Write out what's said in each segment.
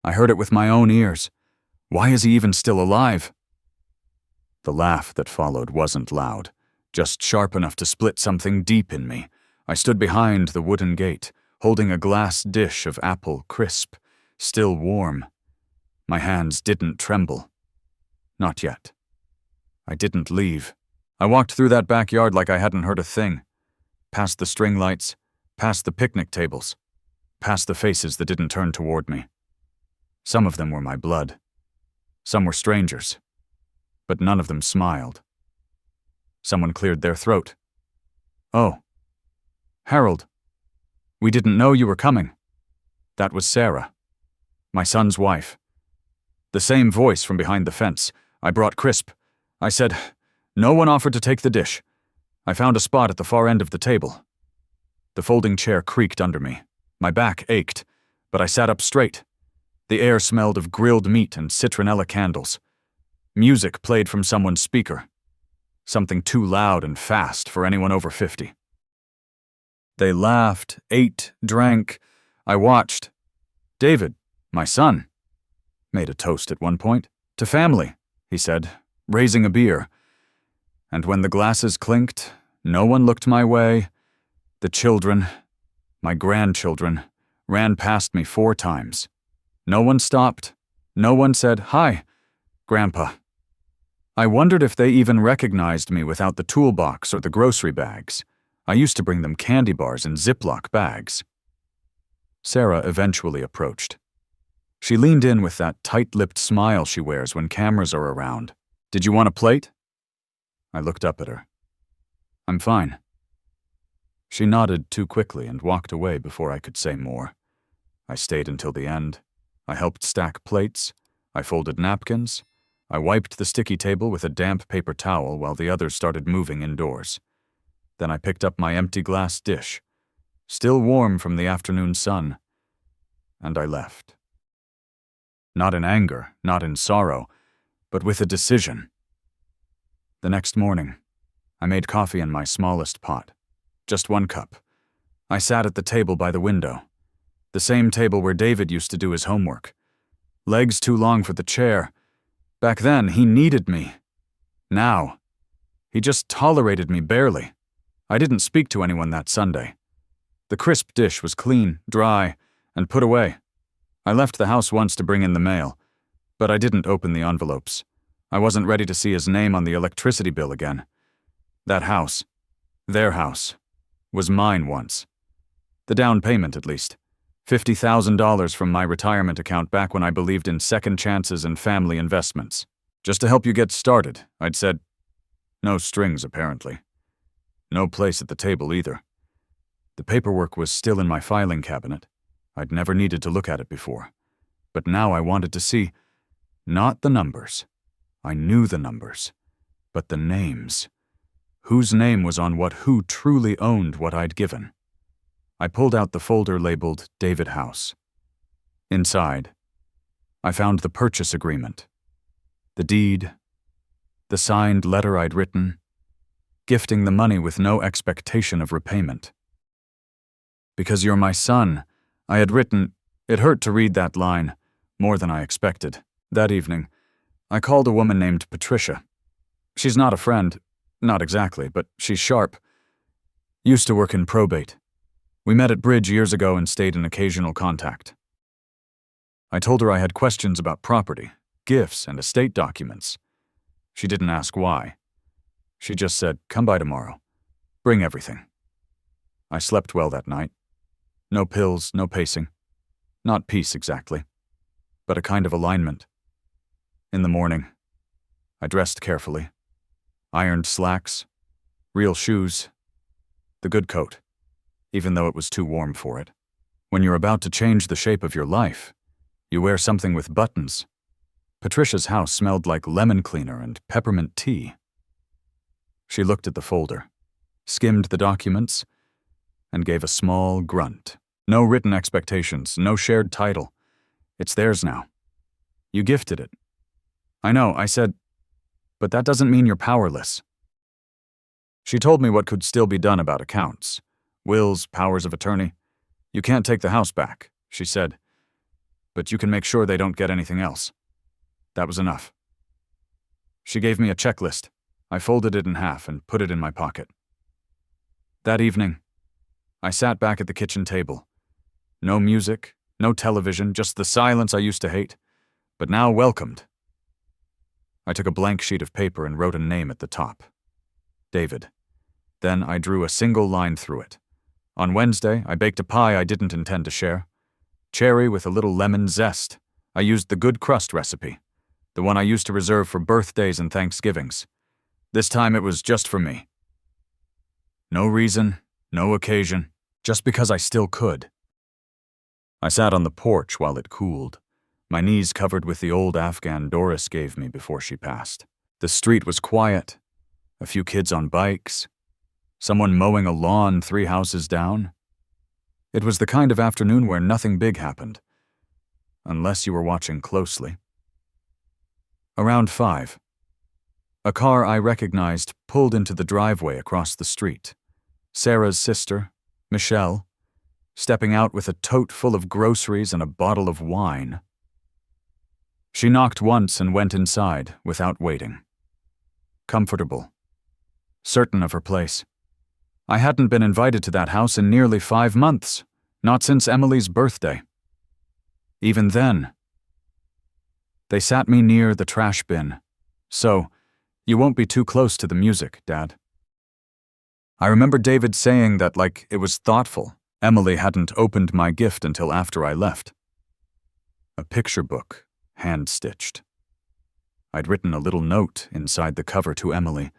I heard it with my own ears. Why is he even still alive?" The laugh that followed wasn't loud, just sharp enough to split something deep in me. I stood behind the wooden gate, holding a glass dish of apple crisp, still warm. My hands didn't tremble. Not yet. I didn't leave. I walked through that backyard like I hadn't heard a thing. Past the string lights, past the picnic tables, past the faces that didn't turn toward me. Some of them were my blood. Some were strangers. But none of them smiled. Someone cleared their throat. "Oh. Harold. We didn't know you were coming." That was Sarah, my son's wife. The same voice from behind the fence. I brought crisp. I said, "No one offered to take the dish." I found a spot at the far end of the table. The folding chair creaked under me. My back ached, but I sat up straight. The air smelled of grilled meat and citronella candles. Music played from someone's speaker. Something too loud and fast for anyone over 50. They laughed, ate, drank. I watched. David, my son, made a toast at one point. "To family," he said, raising a beer. And when the glasses clinked, no one looked my way. The children, my grandchildren, ran past me 4 times. No one stopped. No one said, "Hi, Grandpa." I wondered if they even recognized me without the toolbox or the grocery bags. I used to bring them candy bars in Ziploc bags. Sarah eventually approached. She leaned in with that tight-lipped smile she wears when cameras are around. "Did you want a plate?" I looked up at her. "I'm fine." She nodded too quickly and walked away before I could say more. I stayed until the end. I helped stack plates. I folded napkins. I wiped the sticky table with a damp paper towel while the others started moving indoors. Then I picked up my empty glass dish, still warm from the afternoon sun, and I left. Not in anger, not in sorrow, but with a decision. The next morning, I made coffee in my smallest pot, just 1 cup. I sat at the table by the window, the same table where David used to do his homework. Legs too long for the chair. Back then, he needed me. Now, he just tolerated me barely. I didn't speak to anyone that Sunday. The crisp dish was clean, dry, and put away. I left the house once to bring in the mail, but I didn't open the envelopes. I wasn't ready to see his name on the electricity bill again. That house, their house, was mine once. The down payment, at least. $50,000 from my retirement account back when I believed in second chances and family investments. Just to help you get started, I'd said. No strings, apparently. No place at the table, either. The paperwork was still in my filing cabinet. I'd never needed to look at it before. But now I wanted to see, not the numbers. I knew the numbers. But the names. Whose name was on what, who truly owned what I'd given. I pulled out the folder labeled David House. Inside, I found the purchase agreement, the deed, the signed letter I'd written, gifting the money with no expectation of repayment. "Because you're my son," I had written. It hurt to read that line, more than I expected. That evening, I called a woman named Patricia. She's not a friend, not exactly, but she's sharp. Used to work in probate. We met at Bridge years ago and stayed in occasional contact. I told her I had questions about property, gifts, and estate documents. She didn't ask why. She just said, "Come by tomorrow. Bring everything." I slept well that night. No pills, no pacing. Not peace exactly, but a kind of alignment. In the morning, I dressed carefully. Ironed slacks, real shoes, the good coat, even though it was too warm for it. When you're about to change the shape of your life, you wear something with buttons. Patricia's house smelled like lemon cleaner and peppermint tea. She looked at the folder, skimmed the documents, and gave a small grunt. No written expectations, no shared title. It's theirs now. You gifted it. I know, I said, but that doesn't mean you're powerless. She told me what could still be done about accounts. Wills, powers of attorney. You can't take the house back, she said. but you can make sure they don't get anything else." That was enough. She gave me a checklist. I folded it in half and put it in my pocket. That evening, I sat back at the kitchen table. No music, no television, just the silence I used to hate, but now welcomed. I took a blank sheet of paper and wrote a name at the top. David. Then I drew a single line through it. On Wednesday, I baked a pie I didn't intend to share. Cherry with a little lemon zest. I used the good crust recipe, the one I used to reserve for birthdays and Thanksgivings. This time it was just for me. No reason, no occasion, just because I still could. I sat on the porch while it cooled, my knees covered with the old Afghan Doris gave me before she passed. The street was quiet, a few kids on bikes, someone mowing a lawn 3 houses down. It was the kind of afternoon where nothing big happened, unless you were watching closely. Around 5, a car I recognized pulled into the driveway across the street. Sarah's sister, Michelle, stepping out with a tote full of groceries and a bottle of wine. She knocked once and went inside without waiting. Comfortable, certain of her place. I hadn't been invited to that house in nearly 5 months, not since Emily's birthday. Even then, they sat me near the trash bin. "So, you won't be too close to the music, Dad." I remember David saying that like it was thoughtful. Emily hadn't opened my gift until after I left. A picture book, hand-stitched. I'd written a little note inside the cover to Emily,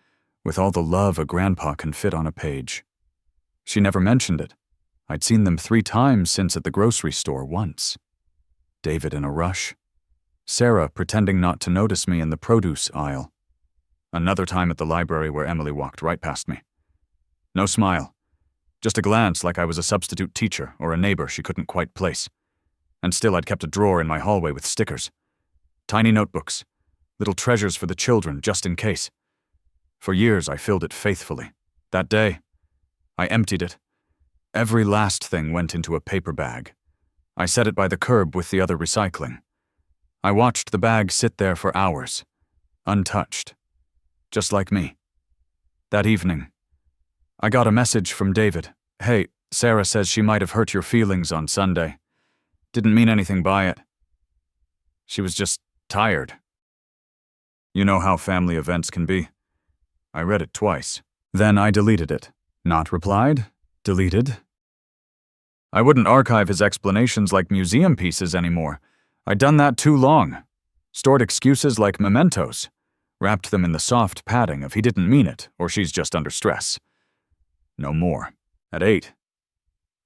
with all the love a grandpa can fit on a page. She never mentioned it. I'd seen them 3 times since at the grocery store once. David in a rush. Sarah pretending not to notice me in the produce aisle. Another time at the library where Emily walked right past me. No smile. Just a glance like I was a substitute teacher or a neighbor she couldn't quite place. And still I'd kept a drawer in my hallway with stickers. Tiny notebooks. Little treasures for the children, just in case. For years I filled it faithfully. That day, I emptied it. Every last thing went into a paper bag. I set it by the curb with the other recycling. I watched the bag sit there for hours, untouched, just like me. That evening, I got a message from David. "Hey, Sarah says she might have hurt your feelings on Sunday. Didn't mean anything by it. She was just tired." You know how family events can be. I read it twice. Then I deleted it. Not replied, deleted. I wouldn't archive his explanations like museum pieces anymore. I'd done that too long. Stored excuses like mementos. Wrapped them in the soft padding of he didn't mean it or she's just under stress. No more. At 8.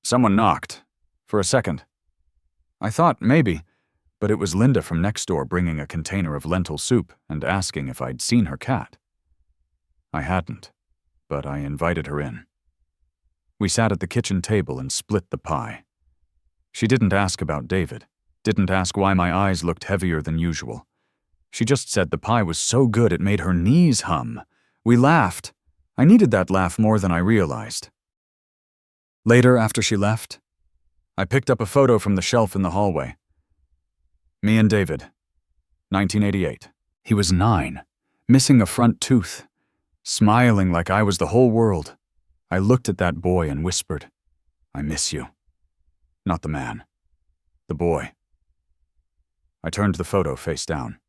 Someone knocked. For a second. I thought maybe, but it was Linda from next door bringing a container of lentil soup and asking if I'd seen her cat. I hadn't, but I invited her in. We sat at the kitchen table and split the pie. She didn't ask about David, didn't ask why my eyes looked heavier than usual. She just said the pie was so good it made her knees hum. We laughed. I needed that laugh more than I realized. Later, after she left, I picked up a photo from the shelf in the hallway. Me and David, 1988. He was 9, missing a front tooth, smiling like I was the whole world. I looked at that boy and whispered, "I miss you." Not the man, the boy. I turned the photo face down.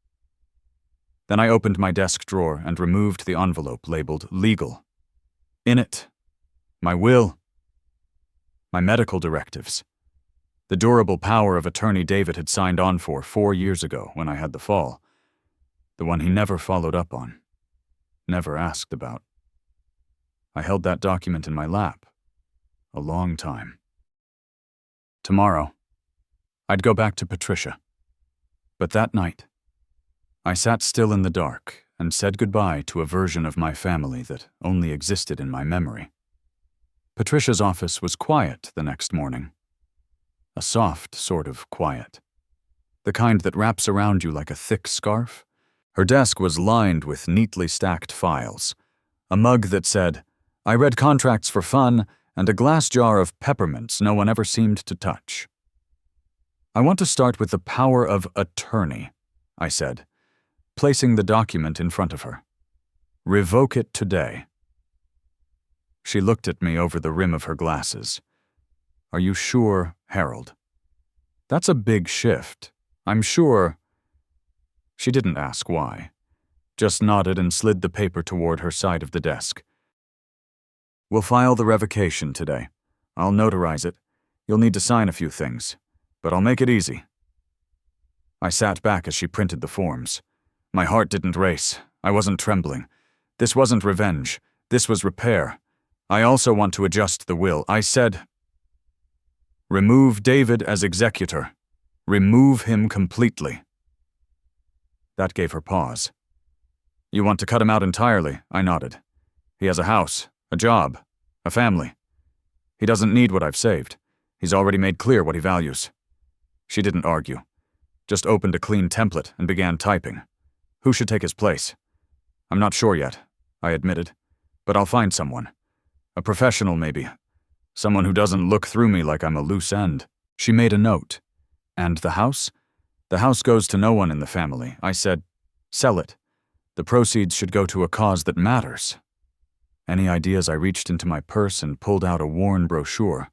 Then I opened my desk drawer and removed the envelope labeled legal. In it, my will, my medical directives, the durable power of attorney David had signed on for 4 years ago when I had the fall, the one he never followed up on, never asked about. I held that document in my lap a long time. Tomorrow, I'd go back to Patricia. But that night, I sat still in the dark and said goodbye to a version of my family that only existed in my memory. Patricia's office was quiet the next morning. A soft sort of quiet. The kind that wraps around you like a thick scarf. Her desk was lined with neatly stacked files. A mug that said, "I read contracts for fun," and a glass jar of peppermints no one ever seemed to touch. I want to start with the power of attorney, I said, placing the document in front of her. Revoke it today. She looked at me over the rim of her glasses. Are you sure, Harold? That's a big shift. I'm sure. She didn't ask why, just nodded and slid the paper toward her side of the desk. We'll file the revocation today. I'll notarize it. You'll need to sign a few things, but I'll make it easy. I sat back as she printed the forms. My heart didn't race. I wasn't trembling. This wasn't revenge. This was repair. I also want to adjust the will. I said, remove David as executor. Remove him completely. That gave her pause. You want to cut him out entirely? I nodded. He has a house, a job, a family. He doesn't need what I've saved. He's already made clear what he values. She didn't argue, just opened a clean template and began typing. Who should take his place? I'm not sure yet, I admitted, but I'll find someone. A professional, maybe. Someone who doesn't look through me like I'm a loose end. She made a note. And the house? The house goes to no one in the family. I said, sell it. The proceeds should go to a cause that matters. Any ideas? I reached into my purse and pulled out a worn brochure.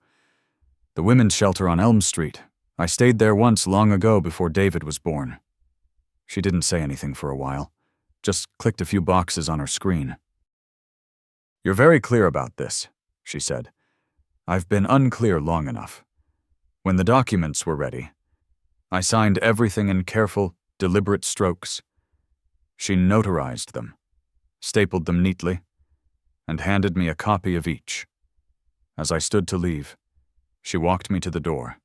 The women's shelter on Elm Street. I stayed there once long ago before David was born. She didn't say anything for a while, just clicked a few boxes on her screen. You're very clear about this, she said. I've been unclear long enough. When the documents were ready, I signed everything in careful, deliberate strokes. She notarized them, stapled them neatly, and handed me a copy of each. As I stood to leave, she walked me to the door.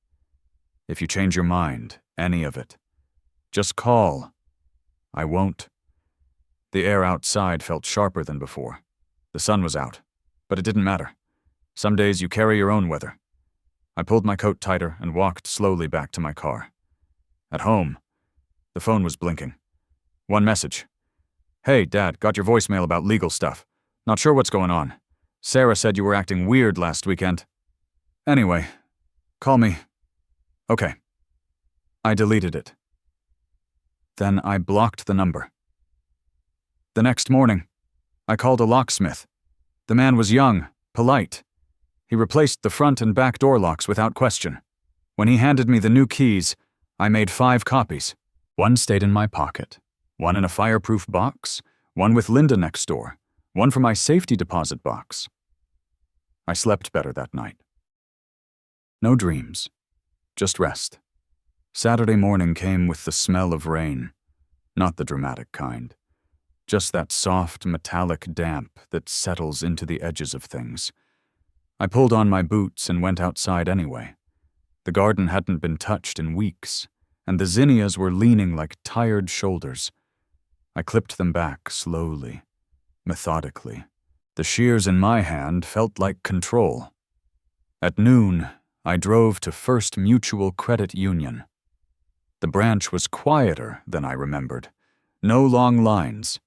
If you change your mind, any of it, just call. I won't. The air outside felt sharper than before. The sun was out, but it didn't matter. Some days you carry your own weather. I pulled my coat tighter and walked slowly back to my car. At home, the phone was blinking. One message. Hey, Dad, got your voicemail about legal stuff. Not sure what's going on. Sarah said you were acting weird last weekend. Anyway, call me. Okay. I deleted it. Then I blocked the number. The next morning, I called a locksmith. The man was young, polite. He replaced the front and back door locks without question. When he handed me the new keys, I made 5 copies. One stayed in my pocket, one in a fireproof box, one with Linda next door, one for my safety deposit box. I slept better that night. No dreams, just rest. Saturday morning came with the smell of rain, not the dramatic kind. Just that soft, metallic damp that settles into the edges of things. I pulled on my boots and went outside anyway. The garden hadn't been touched in weeks, and the zinnias were leaning like tired shoulders. I clipped them back slowly, methodically. The shears in my hand felt like control. At noon, I drove to First Mutual Credit Union. The branch was quieter than I remembered. No long lines.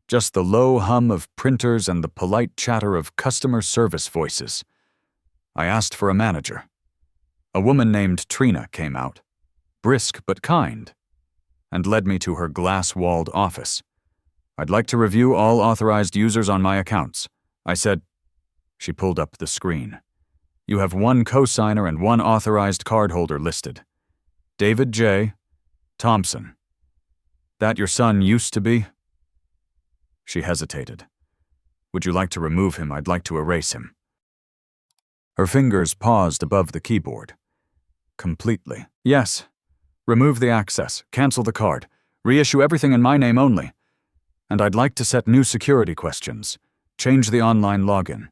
Just the low hum of printers and the polite chatter of customer service voices. I asked for a manager. A woman named Trina came out, brisk but kind, and led me to her glass-walled office. I'd like to review all authorized users on my accounts. I said. She pulled up the screen. You have 1 cosigner and 1 authorized cardholder listed. David J. Thompson. That your son used to be? She hesitated. Would you like to remove him? I'd like to erase him. Her fingers paused above the keyboard. Completely. Yes. Remove the access, cancel the card, reissue everything in my name only. And I'd like to set new security questions, change the online login,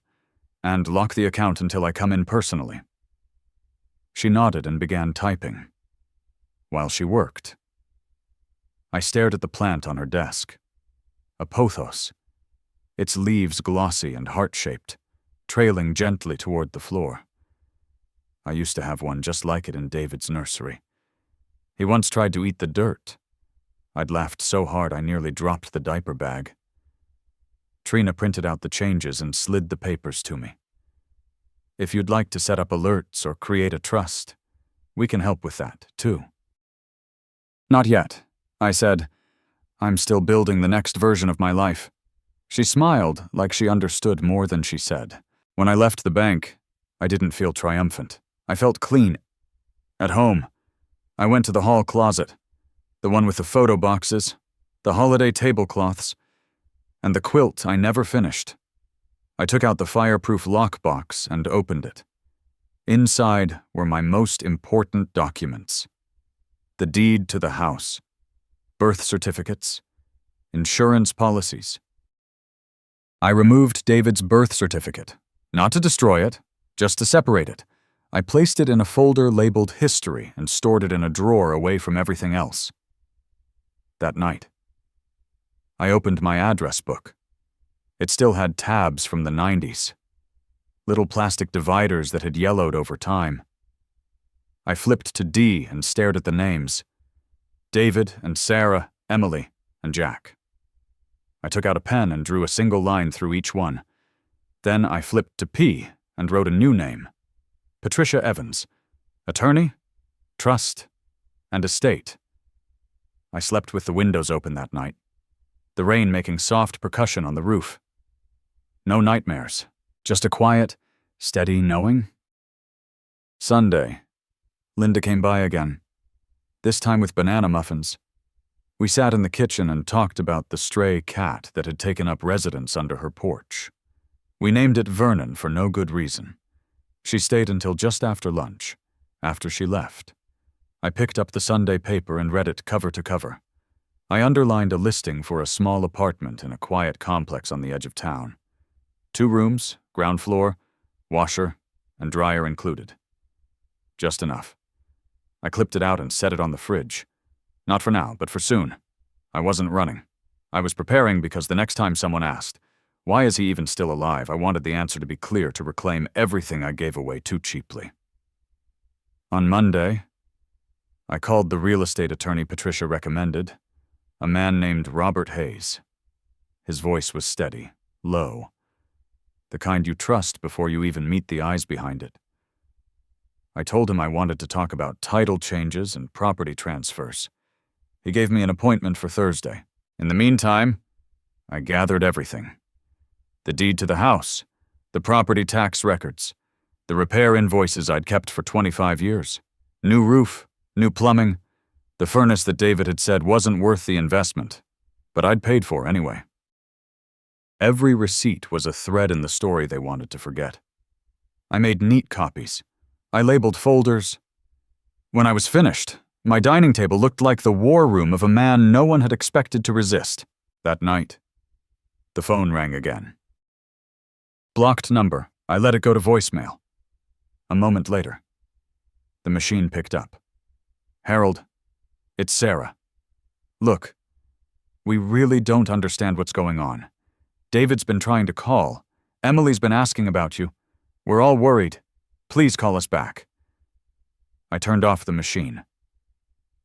and lock the account until I come in personally. She nodded and began typing. While she worked, I stared at the plant on her desk. A pothos, its leaves glossy and heart-shaped, trailing gently toward the floor. I used to have one just like it in David's nursery. He once tried to eat the dirt. I'd laughed so hard I nearly dropped the diaper bag. Trina printed out the changes and slid the papers to me. If you'd like to set up alerts or create a trust, We can help with that, too. Not yet, I said. I'm still building the next version of my life. She smiled like she understood more than she said. When I left the bank, I didn't feel triumphant. I felt clean. At home, I went to the hall closet, the one with the photo boxes, the holiday tablecloths, and the quilt I never finished. I took out the fireproof lockbox and opened it. Inside were my most important documents. The deed to the house, birth certificates, insurance policies. I removed David's birth certificate, not to destroy it, just to separate it. I placed it in a folder labeled History and stored it in a drawer away from everything else. That night, I opened my address book. It still had tabs from the 90s, little plastic dividers that had yellowed over time. I flipped to D and stared at the names: David and Sarah, Emily, and Jack. I took out a pen and drew a single line through each one. Then I flipped to P and wrote a new name: Patricia Evans, attorney, trust, and estate. I slept with the windows open that night, the rain making soft percussion on the roof. No nightmares, just a quiet, steady knowing. Sunday, Linda came by again, this time with banana muffins. We sat in the kitchen and talked about the stray cat that had taken up residence under her porch. We named it Vernon for no good reason. She stayed until just after lunch, after she left. I picked up the Sunday paper and read it cover to cover. I underlined a listing for a small apartment in a quiet complex on the edge of town. 2 rooms, ground floor, washer, and dryer included. Just enough. I clipped it out and set it on the fridge. Not for now, but for soon. I wasn't running. I was preparing because the next time someone asked, "Why is he even still alive?" I wanted the answer to be clear, to reclaim everything I gave away too cheaply. On Monday, I called the real estate attorney Patricia recommended, a man named Robert Hayes. His voice was steady, low, the kind you trust before you even meet the eyes behind it. I told him I wanted to talk about title changes and property transfers. He gave me an appointment for Thursday. In the meantime, I gathered everything: the deed to the house, the property tax records, the repair invoices I'd kept for 25 years, new roof, new plumbing, the furnace that David had said wasn't worth the investment, but I'd paid for anyway. Every receipt was a thread in the story they wanted to forget. I made neat copies. I labeled folders. When I was finished, my dining table looked like the war room of a man no one had expected to resist. That night, the phone rang again. Blocked number. I let it go to voicemail. A moment later, the machine picked up. "Harold, it's Sarah. Look, we really don't understand what's going on. David's been trying to call. Emily's been asking about you. We're all worried. Please call us back." I turned off the machine.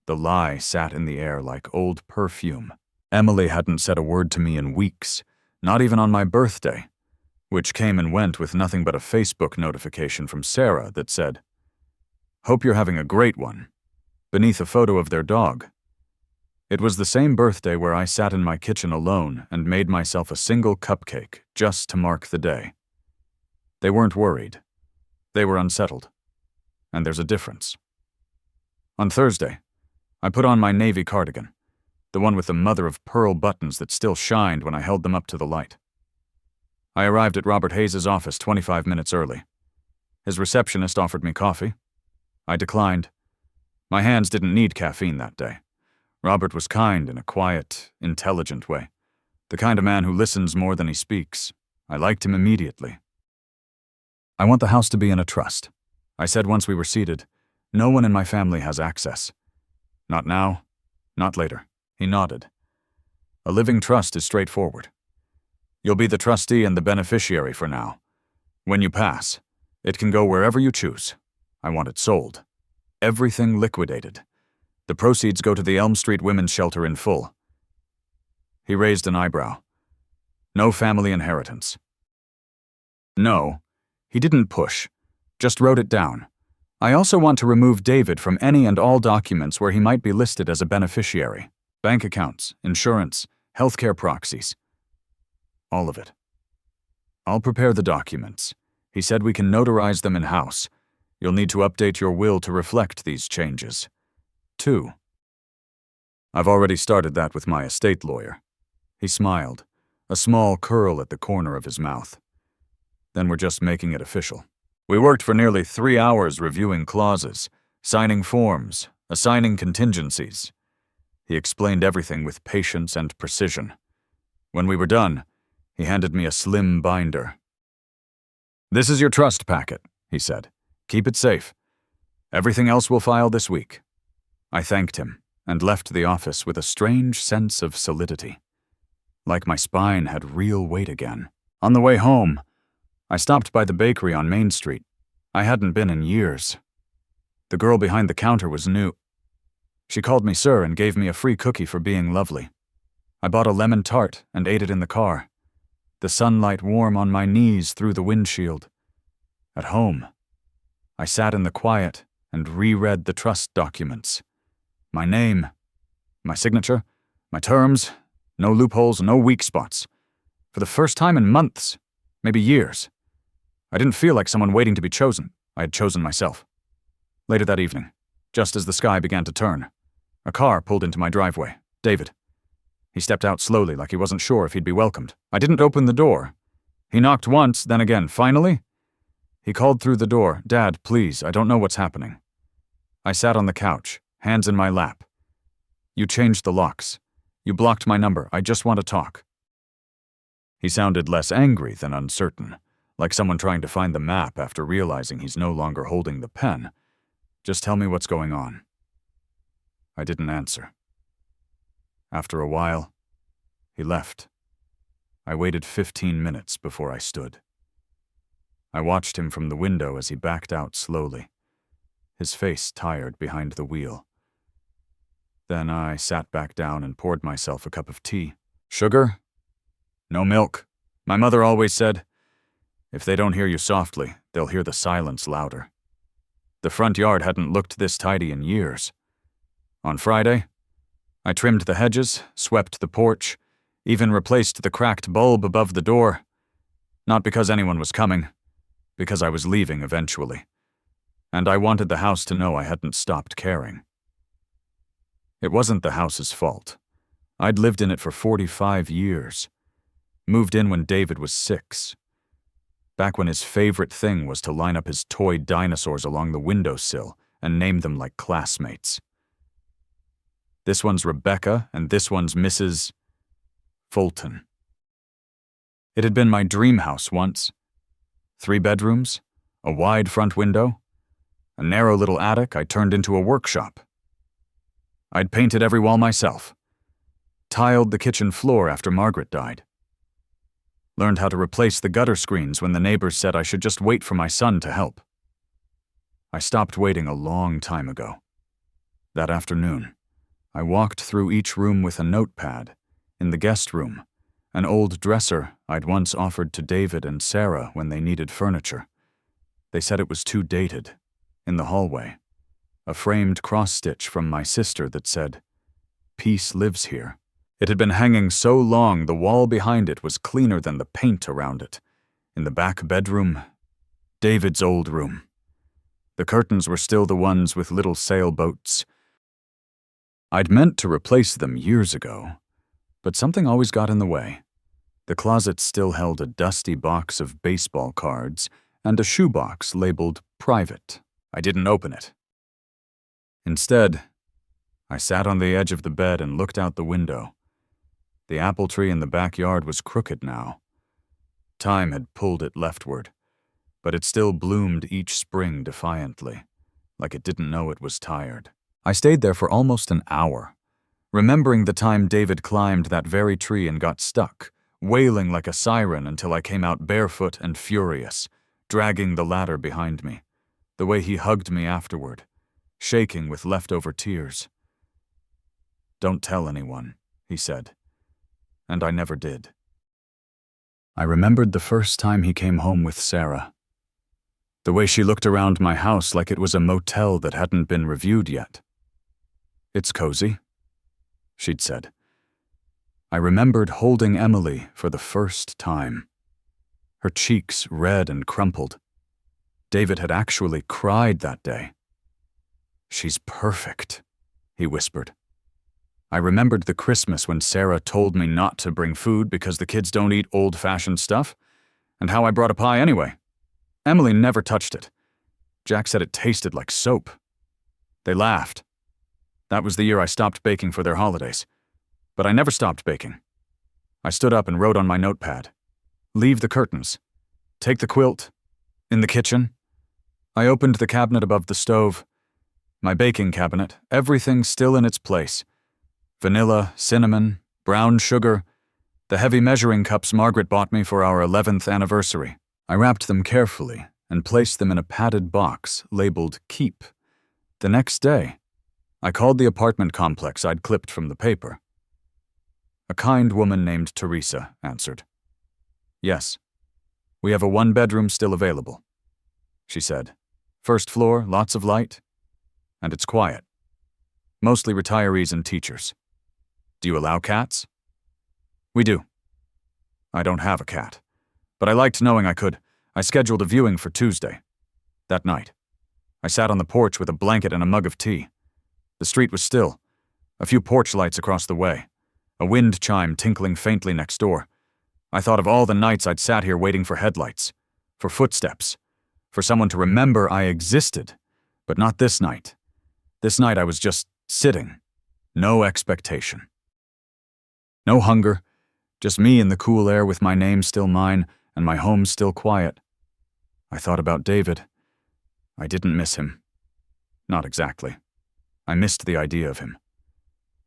The lie sat in the air like old perfume. Emily hadn't said a word to me in weeks, not even on my birthday, which came and went with nothing but a Facebook notification from Sarah that said, "Hope you're having a great one," beneath a photo of their dog. It was the same birthday where I sat in my kitchen alone and made myself a single cupcake just to mark the day. They weren't worried. They were unsettled. And there's a difference. On Thursday, I put on my navy cardigan, the one with the mother-of-pearl buttons that still shined when I held them up to the light. I arrived at Robert Hayes' office 25 minutes early. His receptionist offered me coffee. I declined. My hands didn't need caffeine that day. Robert was kind in a quiet, intelligent way, the kind of man who listens more than he speaks. I liked him immediately. "I want the house to be in a trust," I said once we were seated. "No one in my family has access. Not now, not later." He nodded. "A living trust is straightforward. You'll be the trustee and the beneficiary for now. When you pass, it can go wherever you choose. I want it sold. Everything liquidated. The proceeds go to the Elm Street Women's Shelter in full." He raised an eyebrow. "No family inheritance." No, he didn't push, just wrote it down. I also want to remove David from any and all documents where he might be listed as a beneficiary. Bank accounts, insurance, healthcare proxies. All of it. I'll prepare the documents. He said we can notarize them in-house. You'll need to update your will to reflect these changes. 2. I've already started that with my estate lawyer. He smiled, a small curl at the corner of his mouth. Then we're just making it official. We worked for nearly 3 hours reviewing clauses, signing forms, assigning contingencies. He explained everything with patience and precision. When we were done, he handed me a slim binder. "This is your trust packet," he said. "Keep it safe. Everything else we'll file this week." I thanked him and left the office with a strange sense of solidity. Like my spine had real weight again. On the way home, I stopped by the bakery on Main Street. I hadn't been in years. The girl behind the counter was new. She called me sir and gave me a free cookie for being lovely. I bought a lemon tart and ate it in the car. The sunlight warm on my knees through the windshield. At home, I sat in the quiet and reread the trust documents. My name, my signature, my terms, no loopholes, no weak spots. For the first time in months, maybe years. I didn't feel like someone waiting to be chosen. I had chosen myself. Later that evening, just as the sky began to turn, a car pulled into my driveway. David. He stepped out slowly like he wasn't sure if he'd be welcomed. I didn't open the door. He knocked once, then again. Finally, he called through the door, "Dad, please, I don't know what's happening." I sat on the couch, hands in my lap. "You changed the locks. You blocked my number. I just want to talk." He sounded less angry than uncertain, like someone trying to find the map after realizing he's no longer holding the pen. "Just tell me what's going on." I didn't answer. After a while, he left. I waited 15 minutes before I stood. I watched him from the window as he backed out slowly, his face tired behind the wheel. Then I sat back down and poured myself a cup of tea. "Sugar? No milk." My mother always said, "If they don't hear you softly, they'll hear the silence louder." The front yard hadn't looked this tidy in years. On Friday, I trimmed the hedges, swept the porch, even replaced the cracked bulb above the door. Not because anyone was coming, because I was leaving eventually. And I wanted the house to know I hadn't stopped caring. It wasn't the house's fault. I'd lived in it for 45 years. Moved in when David was 6. Back when his favorite thing was to line up his toy dinosaurs along the windowsill and name them like classmates. This one's Rebecca, and this one's Mrs. Fulton. It had been my dream house once. 3 bedrooms, a wide front window, a narrow little attic I turned into a workshop. I'd painted every wall myself. Tiled the kitchen floor after Margaret died. Learned how to replace the gutter screens when the neighbors said I should just wait for my son to help. I stopped waiting a long time ago. That afternoon, I walked through each room with a notepad. In the guest room, an old dresser I'd once offered to David and Sarah when they needed furniture. They said it was too dated. In the hallway, a framed cross-stitch from my sister that said, "Peace lives here." It had been hanging so long the wall behind it was cleaner than the paint around it. In the back bedroom, David's old room. The curtains were still the ones with little sailboats. I'd meant to replace them years ago, but something always got in the way. The closet still held a dusty box of baseball cards and a shoebox labeled "Private." I didn't open it. Instead, I sat on the edge of the bed and looked out the window. The apple tree in the backyard was crooked now. Time had pulled it leftward, but it still bloomed each spring defiantly, like it didn't know it was tired. I stayed there for almost an hour, remembering the time David climbed that very tree and got stuck, wailing like a siren until I came out barefoot and furious, dragging the ladder behind me, the way he hugged me afterward, shaking with leftover tears. "Don't tell anyone," he said. And I never did. I remembered the first time he came home with Sarah. The way she looked around my house like it was a motel that hadn't been reviewed yet. "It's cozy," she'd said. I remembered holding Emily for the first time. Her cheeks red and crumpled. David had actually cried that day. "She's perfect," he whispered. I remembered the Christmas when Sarah told me not to bring food because the kids don't eat old-fashioned stuff, and how I brought a pie anyway. Emily never touched it. Jack said it tasted like soap. They laughed. That was the year I stopped baking for their holidays. But I never stopped baking. I stood up and wrote on my notepad, "Leave the curtains. Take the quilt. In the kitchen." I opened the cabinet above the stove. My baking cabinet, everything still in its place. Vanilla, cinnamon, brown sugar, the heavy measuring cups Margaret bought me for our 11th anniversary. I wrapped them carefully and placed them in a padded box labeled Keep. The next day, I called the apartment complex I'd clipped from the paper. A kind woman named Teresa answered. "Yes, we have a one-bedroom still available," she said. "First floor, lots of light, and it's quiet. Mostly retirees and teachers. Do you allow cats?" "We do." I don't have a cat, but I liked knowing I could. I scheduled a viewing for Tuesday. That night, I sat on the porch with a blanket and a mug of tea. The street was still, a few porch lights across the way, a wind chime tinkling faintly next door. I thought of all the nights I'd sat here waiting for headlights, for footsteps, for someone to remember I existed, but not this night. This night I was just sitting, no expectation. No hunger, just me in the cool air with my name still mine and my home still quiet. I thought about David. I didn't miss him. Not exactly. I missed the idea of him.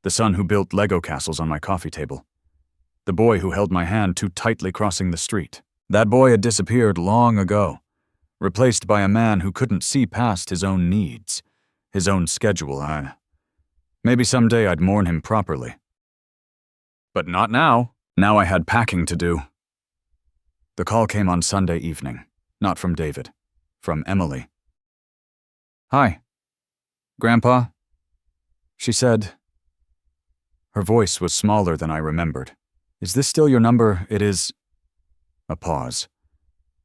The son who built Lego castles on my coffee table. The boy who held my hand too tightly crossing the street. That boy had disappeared long ago, replaced by a man who couldn't see past his own needs, his own schedule. Maybe someday I'd mourn him properly. But not now. Now I had packing to do. The call came on Sunday evening, not from David, from Emily. "Hi, Grandpa," she said. Her voice was smaller than I remembered. "Is this still your number? It is—" A pause.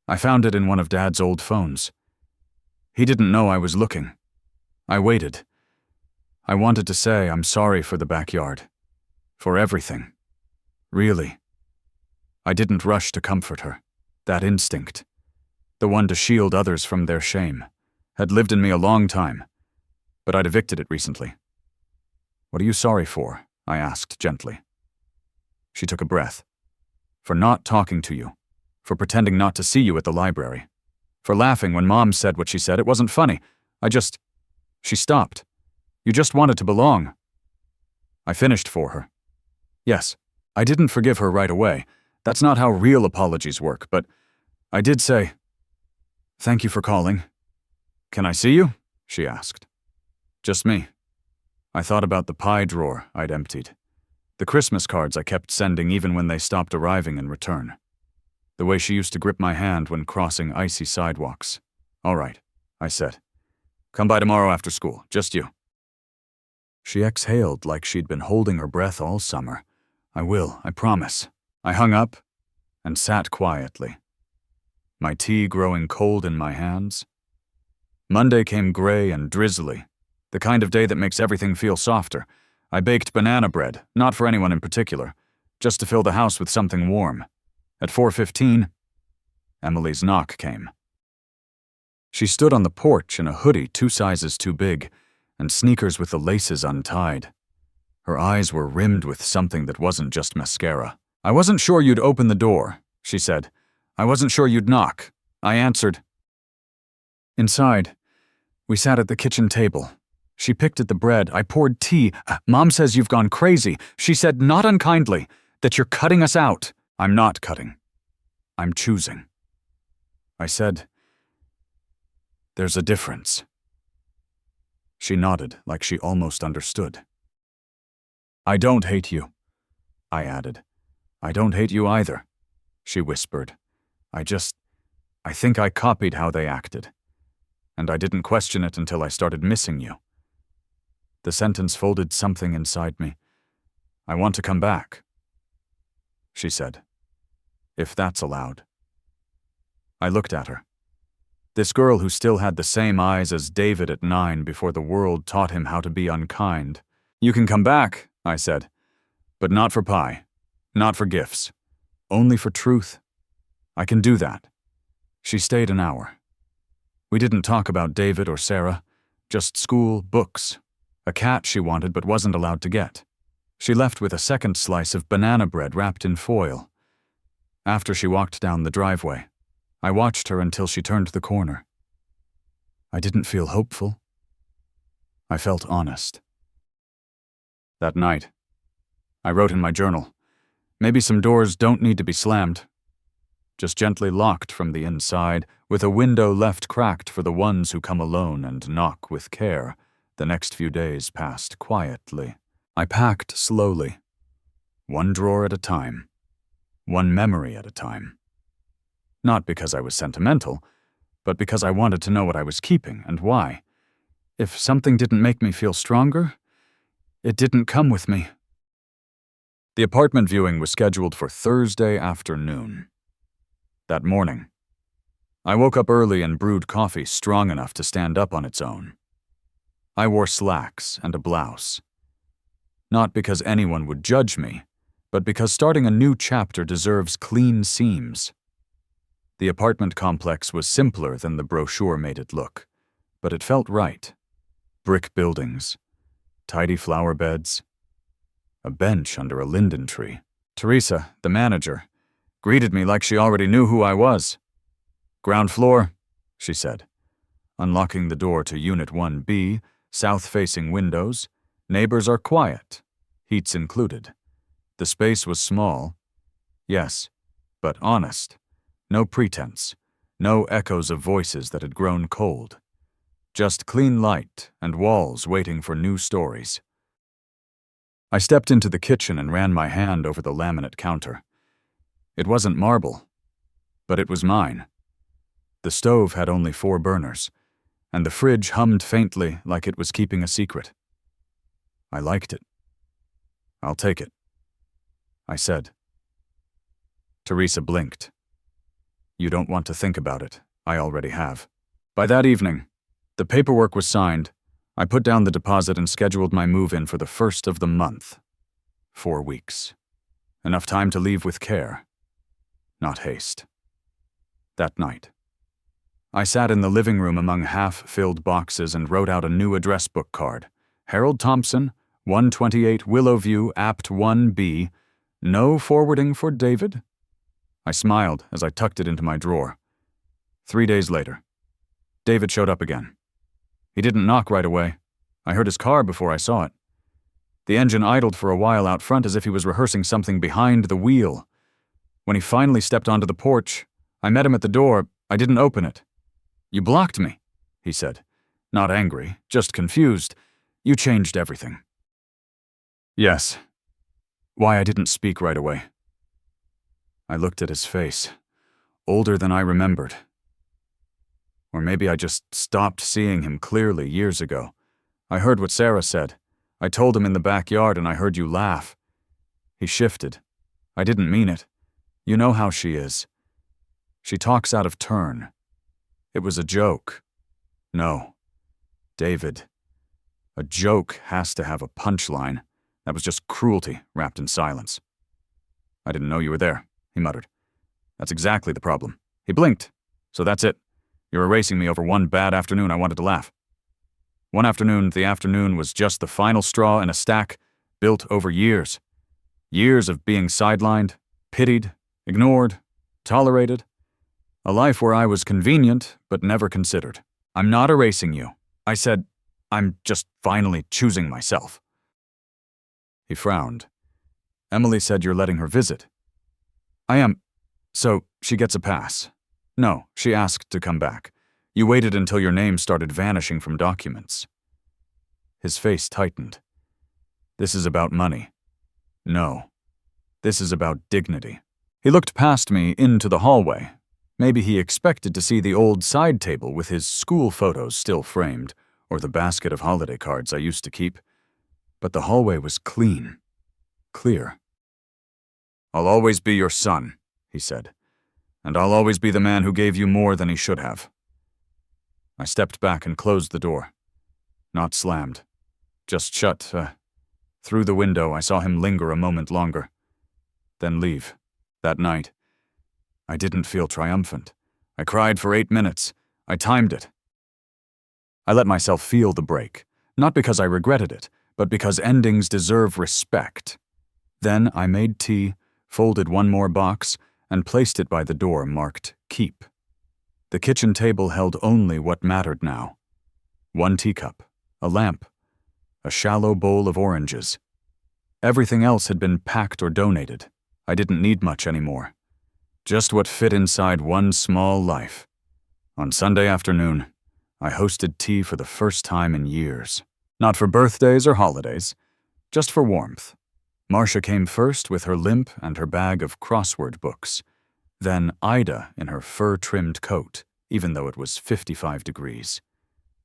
I found it in one of Dad's old phones. He didn't know I was looking. I waited. I wanted to say I'm sorry for the backyard. For everything. Really. I didn't rush to comfort her. That instinct, the one to shield others from their shame, had lived in me a long time, but I'd evicted it recently. "What are you sorry for?" I asked gently. She took a breath. "For not talking to you. For pretending not to see you at the library. For laughing when Mom said what she said. It wasn't funny. She stopped. "You just wanted to belong." I finished for her. Yes, I didn't forgive her right away. That's not how real apologies work, but I did say, "Thank you for calling." "Can I see you?" she asked. "Just me." I thought about the pie drawer I'd emptied, the Christmas cards I kept sending even when they stopped arriving in return, the way she used to grip my hand when crossing icy sidewalks. "All right," I said. "Come by tomorrow after school, just you." She exhaled like she'd been holding her breath all summer. "I will, I promise." I hung up and sat quietly, my tea growing cold in my hands. Monday came gray and drizzly, the kind of day that makes everything feel softer. I baked banana bread, not for anyone in particular, just to fill the house with something warm. At 4:15, Emily's knock came. She stood on the porch in a hoodie 2 sizes too big, and sneakers with the laces untied. Her eyes were rimmed with something that wasn't just mascara. "I wasn't sure you'd open the door," she said. "I wasn't sure you'd knock." I answered. Inside, we sat at the kitchen table. She picked at the bread. I poured tea. "Mom says you've gone crazy." She said, not unkindly, "that you're cutting us out." "I'm not cutting. I'm choosing." I said, "There's a difference." She nodded like she almost understood. "I don't hate you," I added. "I don't hate you either," she whispered. I think I copied how they acted. and I didn't question it until I started missing you." The sentence folded something inside me. "I want to come back," she said, "if that's allowed." I looked at her. This girl who still had the same eyes as David at 9 before the world taught him how to be unkind. "You can come back," I said, "but not for pie, not for gifts, only for truth. I can do that." She stayed an hour. We didn't talk about David or Sarah, just school, books, a cat she wanted but wasn't allowed to get. She left with a second slice of banana bread wrapped in foil. After she walked down the driveway, I watched her until she turned the corner. I didn't feel hopeful. I felt honest. That night, I wrote in my journal, maybe some doors don't need to be slammed, just gently locked from the inside, with a window left cracked for the ones who come alone and knock with care. The next few days passed quietly. I packed slowly, one drawer at a time, one memory at a time. Not because I was sentimental, but because I wanted to know what I was keeping and why. If something didn't make me feel stronger, it didn't come with me. The apartment viewing was scheduled for Thursday afternoon. That morning, I woke up early and brewed coffee strong enough to stand up on its own. I wore slacks and a blouse. Not because anyone would judge me, but because starting a new chapter deserves clean seams. The apartment complex was simpler than the brochure made it look, but it felt right. Brick buildings, tidy flower beds, a bench under a linden tree. Teresa, the manager, greeted me like she already knew who I was. "Ground floor," she said, unlocking the door to Unit 1B, south-facing windows. "Neighbors are quiet, heats included." The space was small, yes, but honest. No pretense, no echoes of voices that had grown cold. Just clean light and walls waiting for new stories. I stepped into the kitchen and ran my hand over the laminate counter. It wasn't marble, but it was mine. The stove had only 4 burners, and the fridge hummed faintly like it was keeping a secret. I liked it. "I'll take it," I said. Teresa blinked. "You don't want to think about it. I already have." By that evening, the paperwork was signed. I put down the deposit and scheduled my move-in for the 1st of the month. 4 weeks. Enough time to leave with care, not haste. That night, I sat in the living room among half-filled boxes and wrote out a new address book card. Harold Thompson, 128 Willowview, Apt 1B. No forwarding for David? I smiled as I tucked it into my drawer. 3 days later, David showed up again. He didn't knock right away. I heard his car before I saw it. The engine idled for a while out front as if he was rehearsing something behind the wheel. When he finally stepped onto the porch, I met him at the door. I didn't open it. "You blocked me," he said. Not angry, just confused. "You changed everything." Yes. Why I didn't speak right away. I looked at his face, older than I remembered. Or maybe I just stopped seeing him clearly years ago. I heard what Sarah said. I told him in the backyard and I heard you laugh. He shifted. I didn't mean it. You know how she is. She talks out of turn. It was a joke. No. David. A joke has to have a punchline. That was just cruelty wrapped in silence. "I didn't know you were there," he muttered. "That's exactly the problem." He blinked. "So that's it. You're erasing me over one bad afternoon I wanted to laugh." One afternoon, the afternoon was just the final straw in a stack built over years. Years of being sidelined, pitied, ignored, tolerated. A life where I was convenient, but never considered. "I'm not erasing you," I said. "I'm just finally choosing myself." He frowned. "Emily said you're letting her visit." "I am. So she gets a pass." "No, she asked to come back. You waited until your name started vanishing from documents." His face tightened. "This is about money." "No. This is about dignity." He looked past me into the hallway. Maybe he expected to see the old side table with his school photos still framed, or the basket of holiday cards I used to keep. But the hallway was clean, clear. "I'll always be your son," he said, "and I'll always be the man who gave you more than he should have." I stepped back and closed the door. Not slammed, just shut. Through the window, I saw him linger a moment longer, then leave. That night, I didn't feel triumphant. I cried for 8 minutes. I timed it. I let myself feel the break, not because I regretted it, but because endings deserve respect. Then I made tea, folded one more box, and placed it by the door marked Keep. The kitchen table held only what mattered now. 1 teacup, a lamp, a shallow bowl of oranges. Everything else had been packed or donated. I didn't need much anymore. Just what fit inside one small life. On Sunday afternoon, I hosted tea for the first time in years. Not for birthdays or holidays, just for warmth. Marcia came first with her limp and her bag of crossword books. Then Ida in her fur-trimmed coat, even though it was 55 degrees.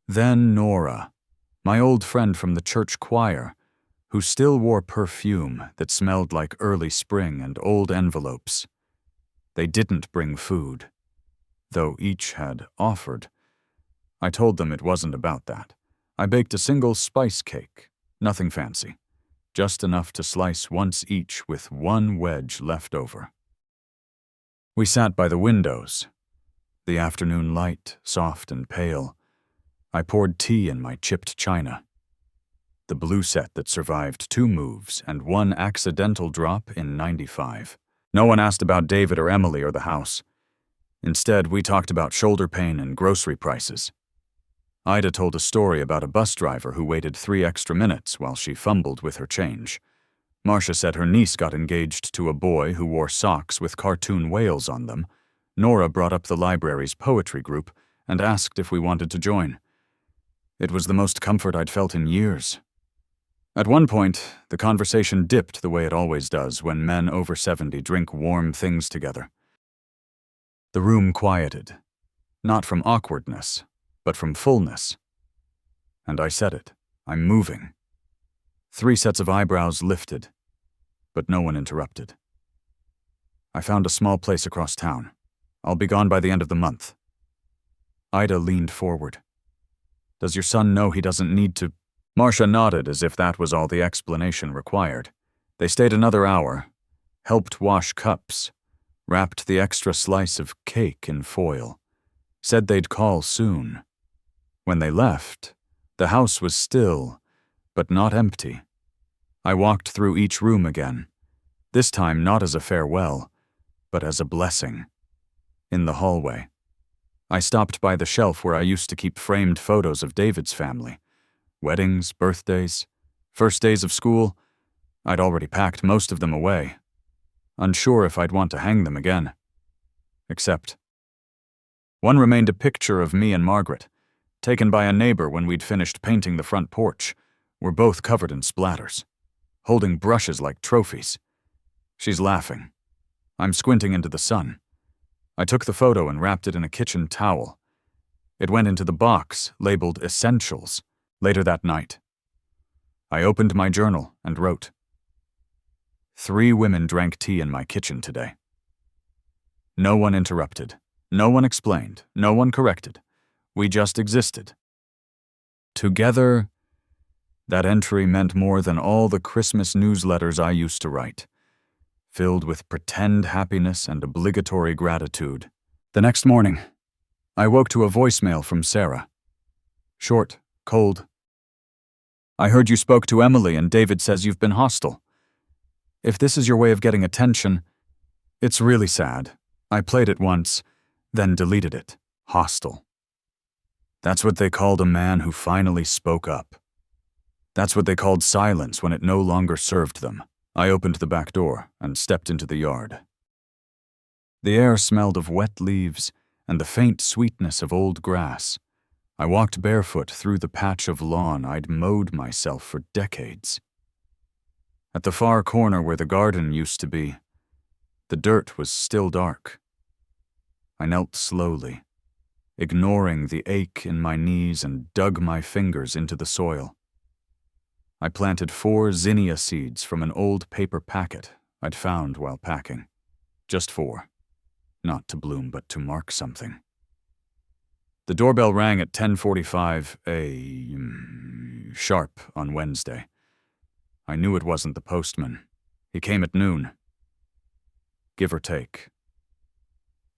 Then Nora, my old friend from the church choir, who still wore perfume that smelled like early spring and old envelopes. They didn't bring food, though each had offered. I told them it wasn't about that. I baked a single spice cake, nothing fancy, just enough to slice once each with 1 wedge left over. We sat by the windows, the afternoon light soft and pale. I poured tea in my chipped china, the blue set that survived 2 moves and 1 accidental drop in '95. No one asked about David or Emily or the house. Instead, we talked about shoulder pain and grocery prices. Ida told a story about a bus driver who waited 3 extra minutes while she fumbled with her change. Marcia said her niece got engaged to a boy who wore socks with cartoon whales on them. Nora brought up the library's poetry group and asked if we wanted to join. It was the most comfort I'd felt in years. At one point, the conversation dipped the way it always does when men over 70 drink warm things together. The room quieted, not from awkwardness, but from fullness. And I said it. I'm moving. 3 sets of eyebrows lifted, but no one interrupted. I found a small place across town. I'll be gone by the end of the month. Ida leaned forward. Does your son know he doesn't need to? Marcia nodded as if that was all the explanation required. They stayed another hour, helped wash cups, wrapped the extra slice of cake in foil, said they'd call soon. When they left, the house was still, but not empty. I walked through each room again, this time not as a farewell, but as a blessing. In the hallway, I stopped by the shelf where I used to keep framed photos of David's family. Weddings, birthdays, first days of school. I'd already packed most of them away, unsure if I'd want to hang them again. Except one remained a picture of me and Margaret, taken by a neighbor when we'd finished painting the front porch. We're both covered in splatters, holding brushes like trophies. She's laughing. I'm squinting into the sun. I took the photo and wrapped it in a kitchen towel. It went into the box labeled Essentials. Later that night, I opened my journal and wrote, 3 women drank tea in my kitchen today. No one interrupted. No one explained. No one corrected. We just existed. Together, that entry meant more than all the Christmas newsletters I used to write, filled with pretend happiness and obligatory gratitude. The next morning, I woke to a voicemail from Sarah. Short, cold. I heard you spoke to Emily and David says you've been hostile. If this is your way of getting attention, it's really sad. I played it once, then deleted it. Hostile. That's what they called a man who finally spoke up. That's what they called silence when it no longer served them. I opened the back door and stepped into the yard. The air smelled of wet leaves and the faint sweetness of old grass. I walked barefoot through the patch of lawn I'd mowed myself for decades. At the far corner where the garden used to be, the dirt was still dark. I knelt slowly, ignoring the ache in my knees, and dug my fingers into the soil. I planted 4 zinnia seeds from an old paper packet I'd found while packing. Just 4. Not to bloom, but to mark something. The doorbell rang at 10:45 sharp on Wednesday. I knew it wasn't the postman. He came at noon. Give or take.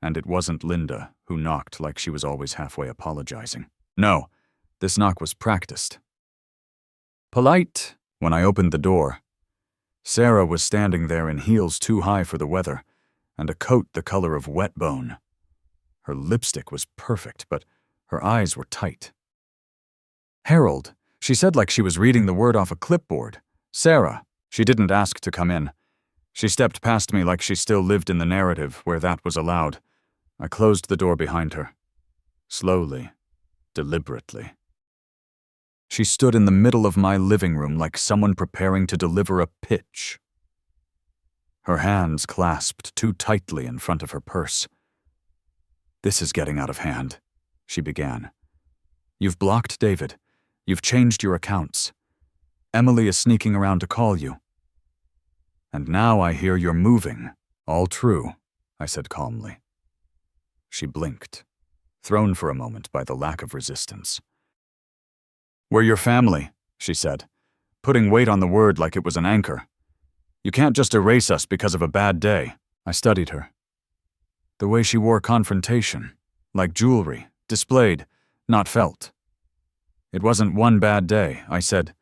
And it wasn't Linda, who knocked like she was always halfway apologizing. No, this knock was practiced. Polite. When I opened the door, Sarah was standing there in heels too high for the weather, and a coat the color of wet bone. Her lipstick was perfect, but her eyes were tight. Harold, she said like she was reading the word off a clipboard. Sarah, she didn't ask to come in. She stepped past me like she still lived in the narrative where that was allowed. I closed the door behind her. Slowly, deliberately. She stood in the middle of my living room like someone preparing to deliver a pitch. Her hands clasped too tightly in front of her purse. "This is getting out of hand," she began. "You've blocked David. You've changed your accounts. Emily is sneaking around to call you. And now I hear you're moving." "All true," I said calmly. She blinked, thrown for a moment by the lack of resistance. "We're your family," she said, putting weight on the word like it was an anchor. "You can't just erase us because of a bad day." I studied her. The way she wore confrontation, like jewelry, displayed, not felt. It wasn't one bad day, I said.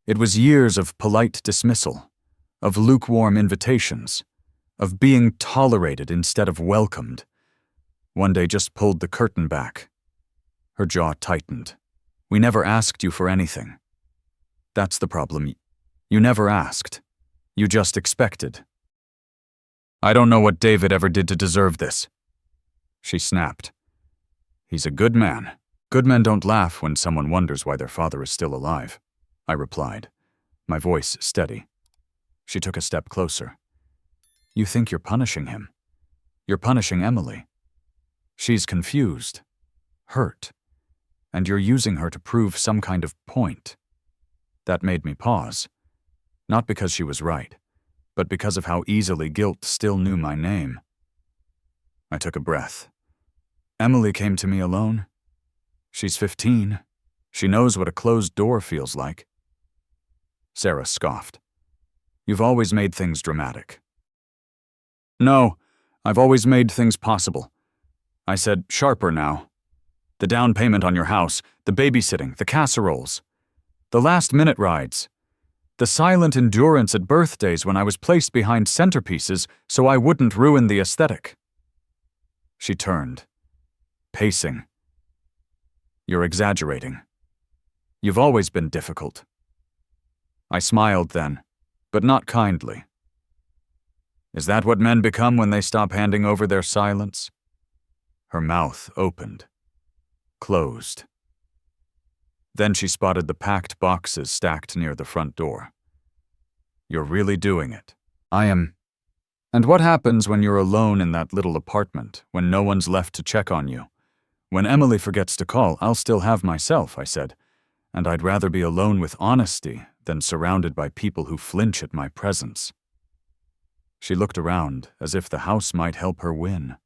It was years of polite dismissal, of lukewarm invitations, of being tolerated instead of welcomed. One day just pulled the curtain back. Her jaw tightened. "We never asked you for anything. That's the problem. You never asked. You just expected." "I don't know what David ever did to deserve this," she snapped. "He's a good man. Good men don't laugh when someone wonders why their father is still alive," I replied, my voice steady. She took a step closer. "You think you're punishing him. You're punishing Emily. She's confused, hurt, and you're using her to prove some kind of point." That made me pause, not because she was right, but because of how easily guilt still knew my name. I took a breath. Emily came to me alone. She's 15. She knows what a closed door feels like. Sarah scoffed. "You've always made things dramatic." "No, I've always made things possible." I said, sharper now. "The down payment on your house, the babysitting, the casseroles, the last-minute rides, the silent endurance at birthdays when I was placed behind centerpieces so I wouldn't ruin the aesthetic." She turned, pacing. "You're exaggerating. You've always been difficult." I smiled then, but not kindly. "Is that what men become when they stop handing over their silence?" Her mouth opened, closed. Then she spotted the packed boxes stacked near the front door. "You're really doing it." "I am." "And what happens when you're alone in that little apartment, when no one's left to check on you? When Emily forgets to call, I'll still have myself," I said, "and I'd rather be alone with honesty than surrounded by people who flinch at my presence." She looked around as if the house might help her win,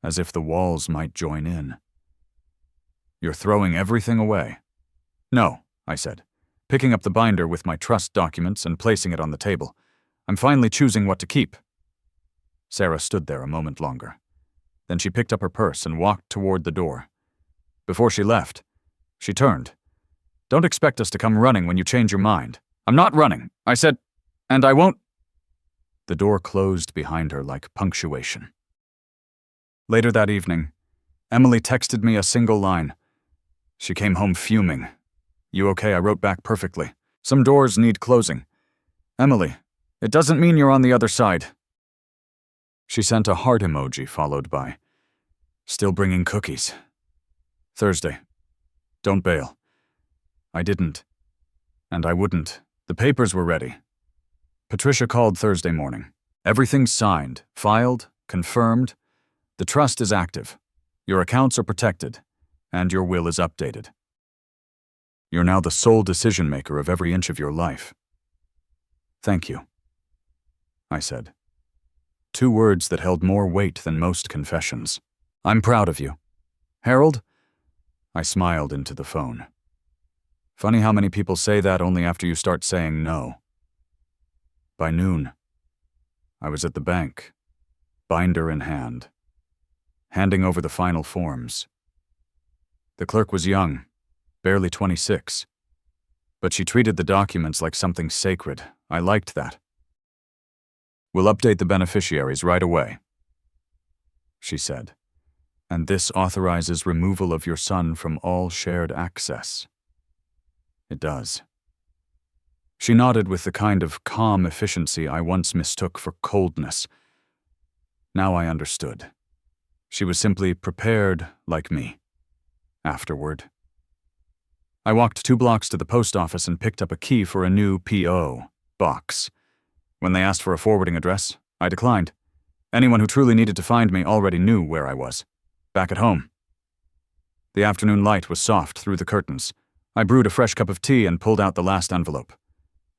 as if the walls might join in. "You're throwing everything away." "No," I said, picking up the binder with my trust documents and placing it on the table. "I'm finally choosing what to keep." Sarah stood there a moment longer. Then she picked up her purse and walked toward the door. Before she left, she turned. "Don't expect us to come running when you change your mind." "I'm not running," I said, "and I won't." The door closed behind her like punctuation. Later that evening, Emily texted me a single line. She came home fuming. "You okay?" I wrote back perfectly. "Some doors need closing. Emily, it doesn't mean you're on the other side." She sent a heart emoji followed by, "Still bringing cookies. Thursday. Don't bail." I didn't. And I wouldn't. The papers were ready. Patricia called Thursday morning. Everything's signed, filed, confirmed. The trust is active. Your accounts are protected, and your will is updated. You're now the sole decision-maker of every inch of your life. Thank you, I said. 2 words that held more weight than most confessions. I'm proud of you. Harold? I smiled into the phone. Funny how many people say that only after you start saying no. By noon, I was at the bank, binder in hand, handing over the final forms. The clerk was young, barely 26, but she treated the documents like something sacred. I liked that. We'll update the beneficiaries right away, she said, and this authorizes removal of your son from all shared access. It does. She nodded with the kind of calm efficiency I once mistook for coldness. Now I understood. She was simply prepared like me. Afterward. I walked 2 blocks to the post office and picked up a key for a new P.O. box. When they asked for a forwarding address, I declined. Anyone who truly needed to find me already knew where I was. Back at home. The afternoon light was soft through the curtains. I brewed a fresh cup of tea and pulled out the last envelope.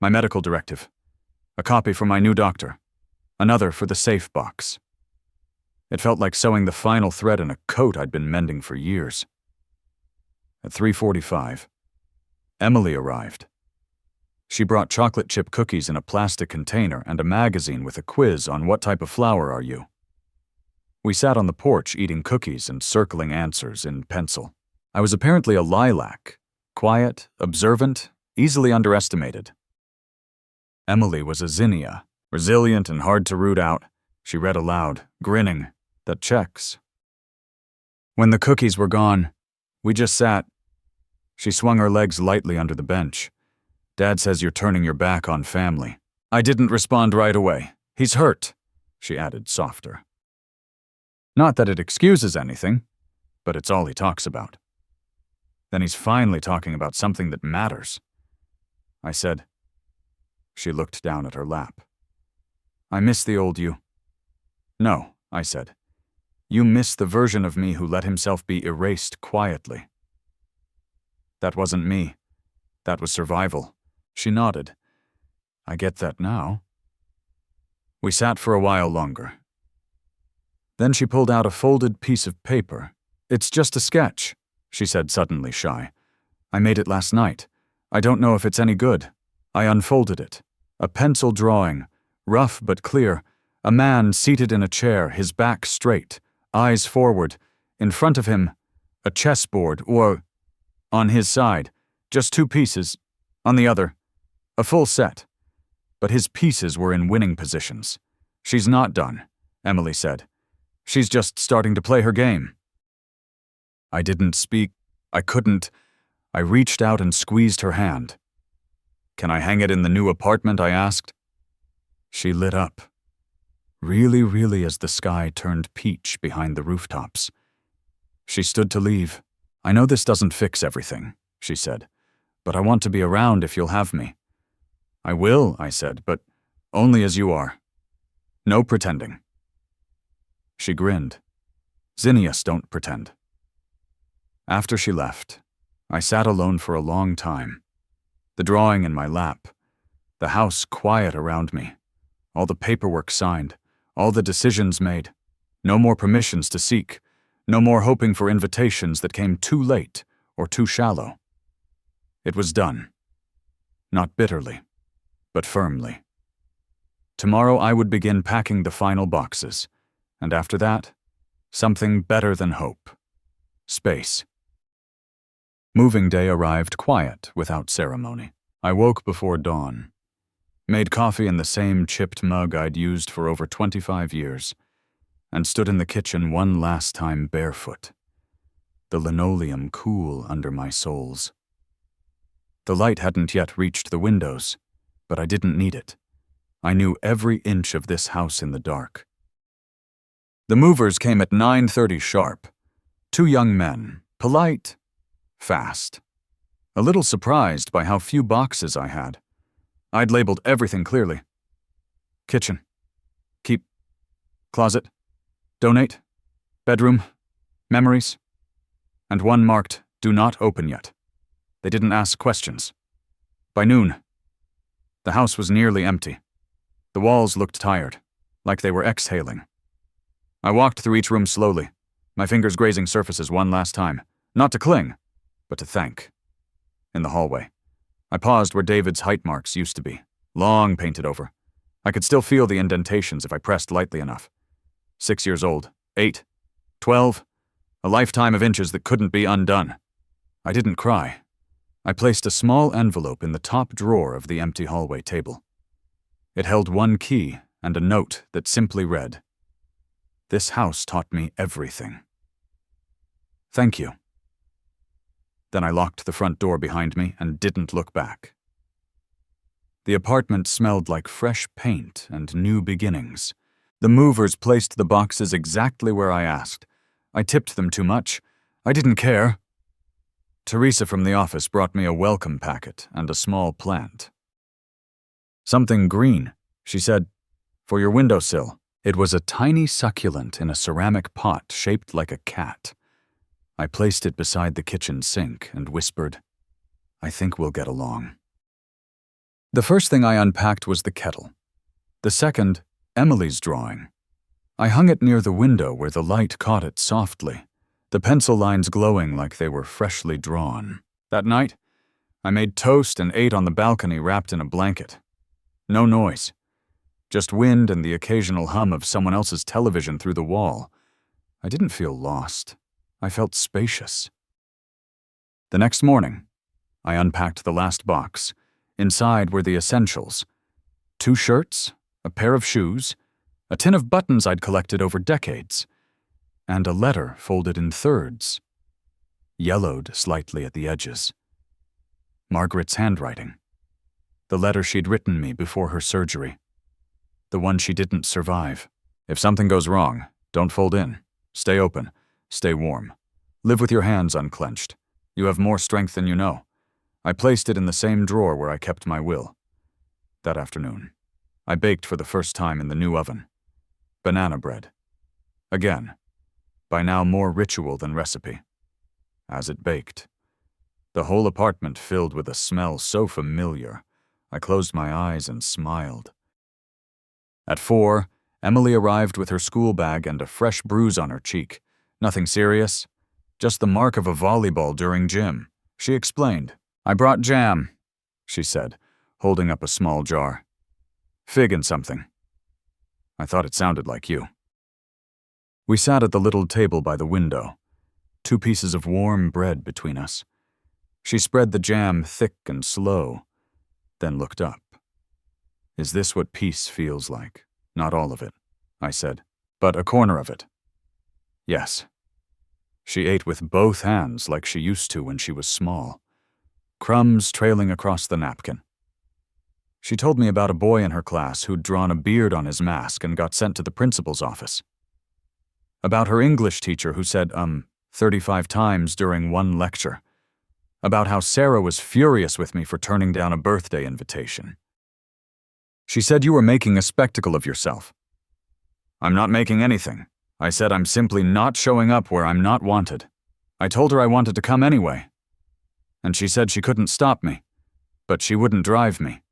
My medical directive. A copy from my new doctor. Another for the safe box. It felt like sewing the final thread in a coat I'd been mending for years. At 3:45, Emily arrived. She brought chocolate chip cookies in a plastic container and a magazine with a quiz on what type of flower are you. We sat on the porch eating cookies and circling answers in pencil. I was apparently a lilac, quiet, observant, easily underestimated. Emily was a zinnia, resilient and hard to root out. She read aloud, grinning. That checks. When the cookies were gone, we just sat. She swung her legs lightly under the bench. Dad says you're turning your back on family. I didn't respond right away. He's hurt, she added softer. Not that it excuses anything, but it's all he talks about. Then he's finally talking about something that matters. I said. She looked down at her lap. I miss the old you. No, I said. You miss the version of me who let himself be erased quietly. That wasn't me. That was survival. She nodded. I get that now. We sat for a while longer. Then she pulled out a folded piece of paper. It's just a sketch, she said suddenly shy. I made it last night. I don't know if it's any good. I unfolded it. A pencil drawing, rough but clear. A man seated in a chair, his back straight, eyes forward. In front of him, a chessboard, or on his side, just 2 pieces. On the other, a full set. But his pieces were in winning positions. She's not done, Emily said. She's just starting to play her game. I didn't speak. I couldn't. I reached out and squeezed her hand. Can I hang it in the new apartment? I asked. She lit up. Really as the sky turned peach behind the rooftops. She stood to leave. I know this doesn't fix everything, she said, but I want to be around if you'll have me. I will, I said, but only as you are. No pretending. She grinned. Zinnias don't pretend. After she left, I sat alone for a long time. The drawing in my lap, the house quiet around me, all the paperwork signed, all the decisions made, no more permissions to seek, no more hoping for invitations that came too late or too shallow. It was done. Not bitterly, but firmly. Tomorrow I would begin packing the final boxes, and after that, something better than hope. Space. Moving day arrived quiet, without ceremony. I woke before dawn, made coffee in the same chipped mug I'd used for over 25 years, and stood in the kitchen one last time barefoot, the linoleum cool under my soles. The light hadn't yet reached the windows, but I didn't need it. I knew every inch of this house in the dark. The movers came at 9:30 sharp. 2 young men, polite, fast. A little surprised by how few boxes I had. I'd labeled everything clearly. Kitchen. Keep. Closet. Donate. Bedroom, memories, and one marked, "Do not open yet." They didn't ask questions. By noon, the house was nearly empty. The walls looked tired, like they were exhaling. I walked through each room slowly, my fingers grazing surfaces one last time, not to cling, but to thank. In the hallway, I paused where David's height marks used to be, long painted over. I could still feel the indentations if I pressed lightly enough. 6 years old, 8, 12, a lifetime of inches that couldn't be undone. I didn't cry. I placed a small envelope in the top drawer of the empty hallway table. It held one key and a note that simply read, "This house taught me everything. Thank you." Then I locked the front door behind me and didn't look back. The apartment smelled like fresh paint and new beginnings. The movers placed the boxes exactly where I asked. I tipped them too much. I didn't care. Teresa from the office brought me a welcome packet and a small plant. "Something green," she said, "for your windowsill." It was a tiny succulent in a ceramic pot shaped like a cat. I placed it beside the kitchen sink and whispered, "I think we'll get along." The first thing I unpacked was the kettle. The second, Emily's drawing. I hung it near the window where the light caught it softly, the pencil lines glowing like they were freshly drawn. That night, I made toast and ate on the balcony wrapped in a blanket. No noise, just wind and the occasional hum of someone else's television through the wall. I didn't feel lost. I felt spacious. The next morning, I unpacked the last box. Inside were the essentials: 2 shirts, a pair of shoes, a tin of buttons I'd collected over decades, and a letter folded in thirds, yellowed slightly at the edges. Margaret's handwriting. The letter she'd written me before her surgery. The one she didn't survive. "If something goes wrong, don't fold in. Stay open. Stay warm. Live with your hands unclenched. You have more strength than you know." I placed it in the same drawer where I kept my will. That afternoon, I baked for the first time in the new oven. Banana bread. Again, by now more ritual than recipe. As it baked, the whole apartment filled with a smell so familiar, I closed my eyes and smiled. At 4, Emily arrived with her school bag and a fresh bruise on her cheek. Nothing serious, just the mark of a volleyball during gym. She explained. "I brought jam," she said, holding up a small jar. "Fig and something." I thought it sounded like you. We sat at the little table by the window, 2 pieces of warm bread between us. She spread the jam thick and slow, then looked up. "Is this what peace feels like?" "Not all of it," I said, "but a corner of it." "Yes." She ate with both hands like she used to when she was small, crumbs trailing across the napkin. She told me about a boy in her class who'd drawn a beard on his mask and got sent to the principal's office. About her English teacher who said 35 times during one lecture. About how Sarah was furious with me for turning down a birthday invitation. She said you were making a spectacle of yourself. "I'm not making anything," I said. "I'm simply not showing up where I'm not wanted." I told her I wanted to come anyway, and she said she couldn't stop me, but she wouldn't drive me.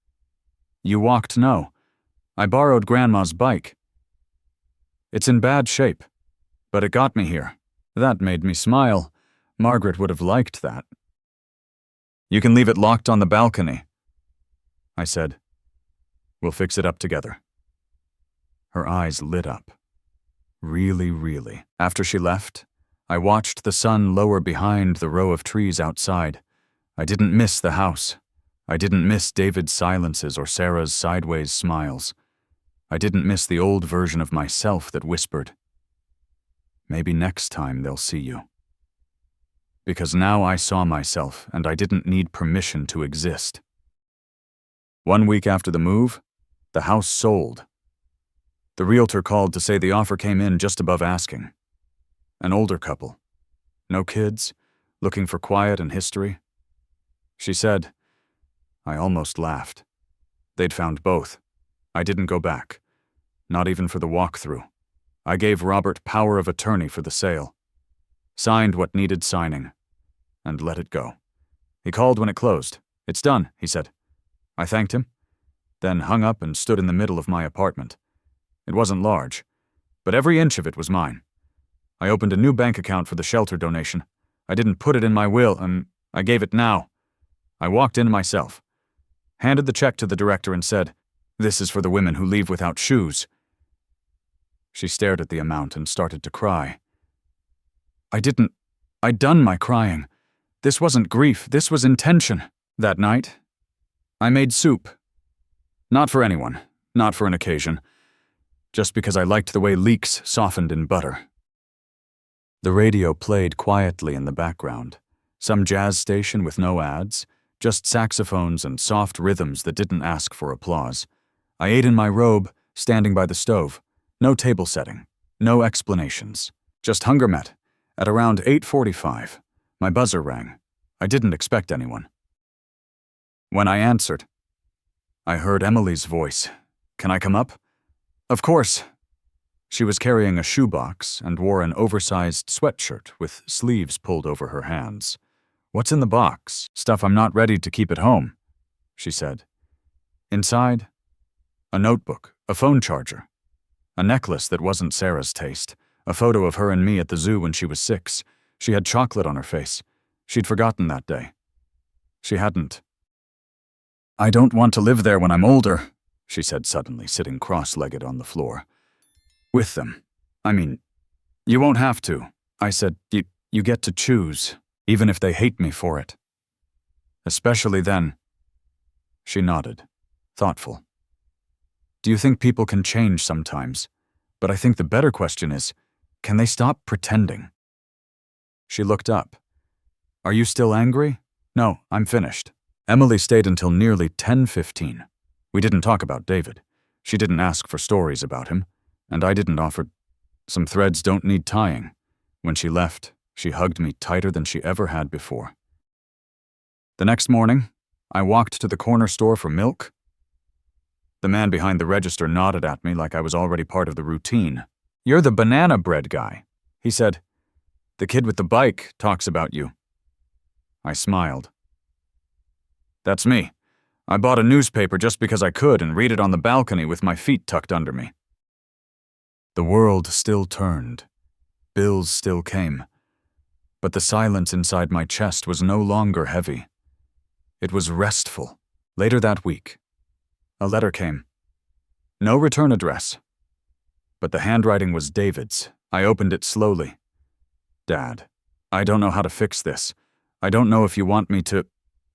"You walked?" "No. I borrowed Grandma's bike. It's in bad shape, but it got me here." That made me smile. Margaret would have liked that. "You can leave it locked on the balcony," I said. "We'll fix it up together." Her eyes lit up. Really, really. After she left, I watched the sun lower behind the row of trees outside. I didn't miss the house. I didn't miss David's silences or Sarah's sideways smiles. I didn't miss the old version of myself that whispered, "Maybe next time they'll see you." Because now I saw myself and I didn't need permission to exist. 1 week after the move, the house sold. The realtor called to say the offer came in just above asking. An older couple. No kids, looking for quiet and history. She said, I almost laughed. They'd found both. I didn't go back. Not even for the walkthrough. I gave Robert power of attorney for the sale, signed what needed signing, and let it go. He called when it closed. "It's done," he said. I thanked him, then hung up and stood in the middle of my apartment. It wasn't large, but every inch of it was mine. I opened a new bank account for the shelter donation. I didn't put it in my will, and I gave it now. I walked in myself, handed the check to the director and said, "This is for the women who leave without shoes." She stared at the amount and started to cry. I'd done my crying. This wasn't grief, this was intention. That night, I made soup. Not for anyone, not for an occasion, just because I liked the way leeks softened in butter. The radio played quietly in the background, some jazz station with no ads, just saxophones and soft rhythms that didn't ask for applause. I ate in my robe, standing by the stove. No table setting, no explanations, just hunger met. At around 8:45, my buzzer rang. I didn't expect anyone. When I answered, I heard Emily's voice. "Can I come up?" "Of course." She was carrying a shoebox and wore an oversized sweatshirt with sleeves pulled over her hands. "What's in the box?" "Stuff I'm not ready to keep at home," she said. Inside, a notebook, a phone charger, a necklace that wasn't Sarah's taste, a photo of her and me at the zoo when she was 6. She had chocolate on her face. She'd forgotten that day. She hadn't. "I don't want to live there when I'm older," she said suddenly, sitting cross-legged on the floor. "With them. I mean, you won't have to." I said, You get to choose, even if they hate me for it. Especially then." She nodded, thoughtful. "Do you think people can change sometimes? But I think the better question is, can they stop pretending?" She looked up. "Are you still angry?" "No, I'm finished." Emily stayed until nearly 10:15. We didn't talk about David. She didn't ask for stories about him, and I didn't offer. Some threads don't need tying. When she left, she hugged me tighter than she ever had before. The next morning, I walked to the corner store for milk. The man behind the register nodded at me like I was already part of the routine. "You're the banana bread guy," he said. "The kid with the bike talks about you." I smiled. "That's me. I bought a newspaper just because I could and read it on the balcony with my feet tucked under me." The world still turned. Bills still came. But the silence inside my chest was no longer heavy. It was restful. Later that week, a letter came. No return address. But the handwriting was David's. I opened it slowly. "Dad, I don't know how to fix this. I don't know if you want me to..."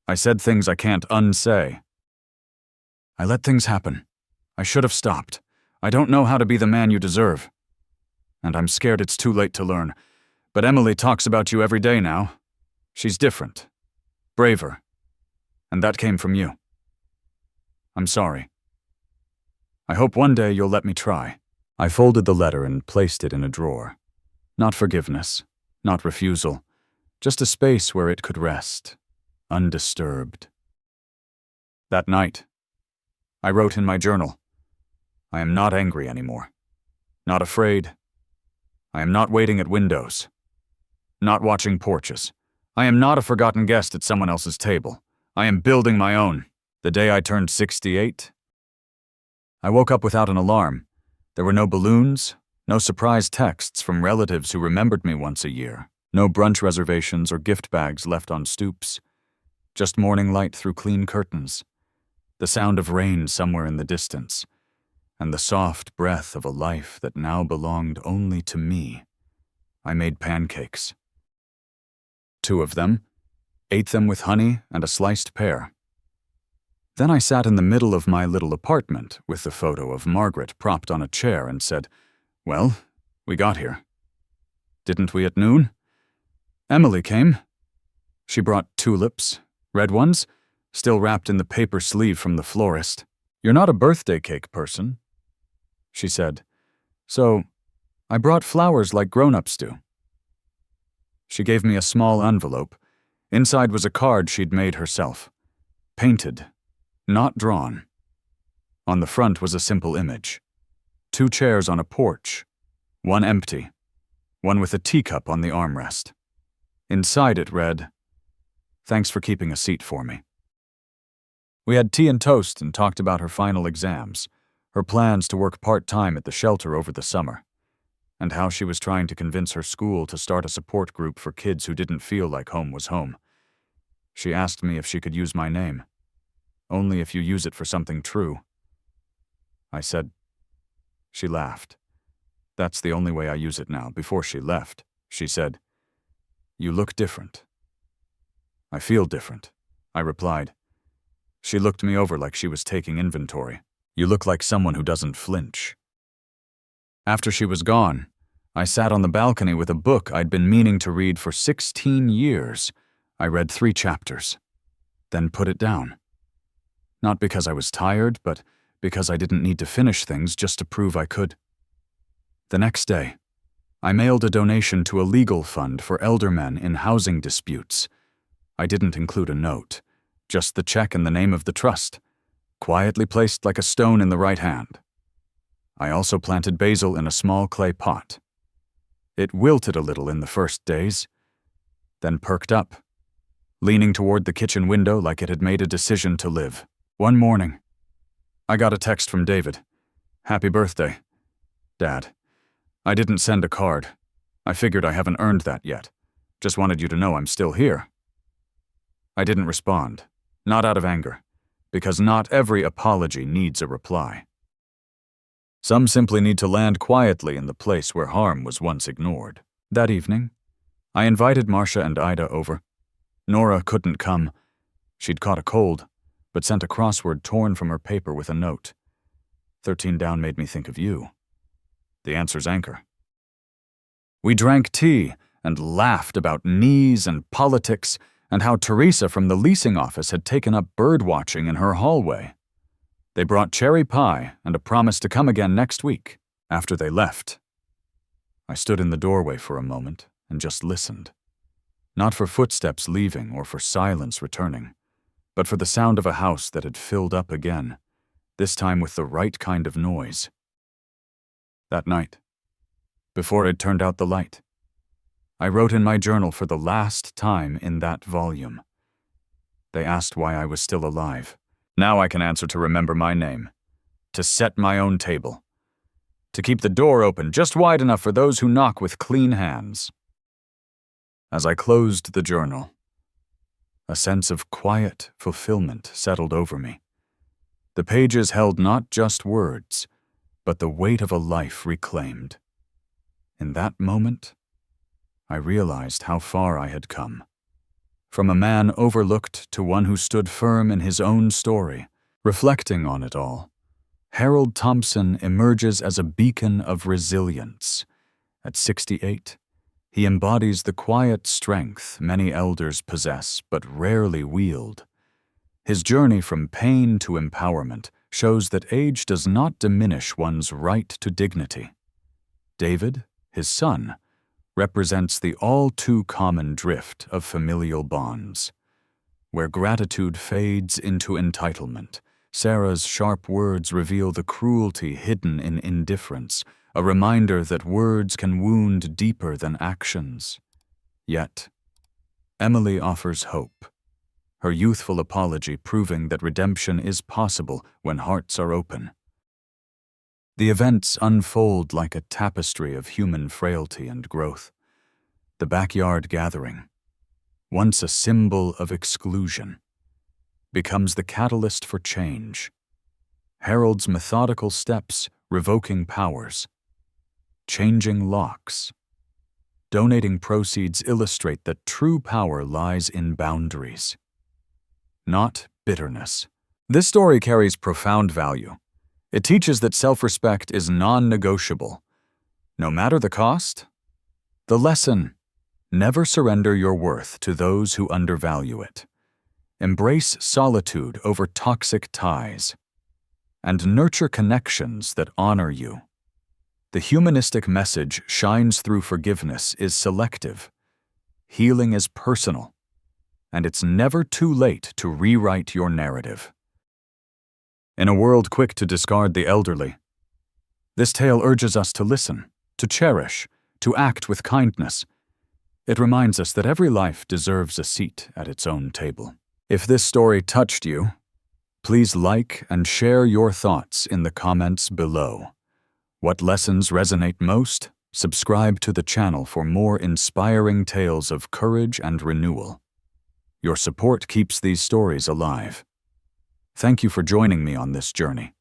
I said things I can't unsay. "I let things happen. I should have stopped. I don't know how to be the man you deserve. And I'm scared it's too late to learn. But Emily talks about you every day now. She's different. Braver. And that came from you. I'm sorry. I hope one day you'll let me try." I folded the letter and placed it in a drawer. Not forgiveness, not refusal, just a space where it could rest, undisturbed. That night, I wrote in my journal, "I am not angry anymore. Not afraid. I am not waiting at windows. Not watching porches. I am not a forgotten guest at someone else's table. I am building my own." The day I turned 68, I woke up without an alarm. There were no balloons, no surprise texts from relatives who remembered me once a year, no brunch reservations or gift bags left on stoops. Just morning light through clean curtains, the sound of rain somewhere in the distance, and the soft breath of a life that now belonged only to me. I made pancakes. 2 of them, ate them with honey and a sliced pear. Then I sat in the middle of my little apartment with the photo of Margaret propped on a chair and said, "Well, we got here. Didn't we at noon?" Emily came. She brought tulips, red ones, still wrapped in the paper sleeve from the florist. "You're not a birthday cake person," she said. "So, I brought flowers like grown-ups do." She gave me a small envelope. Inside was a card she'd made herself. Painted, not drawn. On the front was a simple image. 2 chairs on a porch, One empty, one with a teacup on the armrest. Inside it read, "Thanks for keeping a seat for me." We had tea and toast and talked about her final exams, her plans to work part-time at the shelter over the summer, and how she was trying to convince her school to start a support group for kids who didn't feel like home was home. She asked me if she could use my name. "Only if you use it for something true." I said. She laughed. "That's the only way I use it now." Before she left, she said, "You look different." "I feel different," I replied. She looked me over like she was taking inventory. "You look like someone who doesn't flinch." After she was gone, I sat on the balcony with a book I'd been meaning to read for 16 years. I read 3 chapters, then put it down. Not because I was tired, but because I didn't need to finish things just to prove I could. The next day, I mailed a donation to a legal fund for elder men in housing disputes. I didn't include a note, just the check and the name of the trust, quietly placed like a stone in the right hand. I also planted basil in a small clay pot. It wilted a little in the first days, then perked up, leaning toward the kitchen window like it had made a decision to live. One morning, I got a text from David. "Happy birthday, Dad. I didn't send a card. I figured I haven't earned that yet. Just wanted you to know I'm still here." I didn't respond, not out of anger, because not every apology needs a reply. Some simply need to land quietly in the place where harm was once ignored. That evening, I invited Marcia and Ida over. Nora couldn't come. She'd caught a cold, but sent a crossword torn from her paper with a note. 13 down made me think of you. The answer's Anchor. We drank tea and laughed about knees and politics and how Teresa from the leasing office had taken up bird watching in her hallway. They brought cherry pie and a promise to come again next week. After they left, I stood in the doorway for a moment and just listened. Not for footsteps leaving or for silence returning, but for the sound of a house that had filled up again, this time with the right kind of noise. That night, before I'd turned out the light, I wrote in my journal for the last time in that volume. They asked why I was still alive. Now I can answer to remember my name, to set my own table, to keep the door open just wide enough for those who knock with clean hands. As I closed the journal, a sense of quiet fulfillment settled over me. The pages held not just words, but the weight of a life reclaimed. In that moment, I realized how far I had come. From a man overlooked to one who stood firm in his own story. Reflecting on it all, Harold Thompson emerges as a beacon of resilience. At 68, he embodies the quiet strength many elders possess but rarely wield. His journey from pain to empowerment shows that age does not diminish one's right to dignity. David, his son, represents the all-too-common drift of familial bonds. Where gratitude fades into entitlement, Sarah's sharp words reveal the cruelty hidden in indifference, a reminder that words can wound deeper than actions. Yet, Emily offers hope, her youthful apology proving that redemption is possible when hearts are open. The events unfold like a tapestry of human frailty and growth. The backyard gathering, once a symbol of exclusion, becomes the catalyst for change. Harold's methodical steps revoking powers, changing locks, donating proceeds illustrate that true power lies in boundaries, not bitterness. This story carries profound value. It teaches that self-respect is non-negotiable, no matter the cost. The lesson: never surrender your worth to those who undervalue it. Embrace solitude over toxic ties, and nurture connections that honor you. The humanistic message shines through forgiveness is selective. Healing is personal, and it's never too late to rewrite your narrative. In a world quick to discard the elderly, this tale urges us to listen, to cherish, to act with kindness. It reminds us that every life deserves a seat at its own table. If this story touched you, please like and share your thoughts in the comments below. What lessons resonate most? Subscribe to the channel for more inspiring tales of courage and renewal. Your support keeps these stories alive. Thank you for joining me on this journey.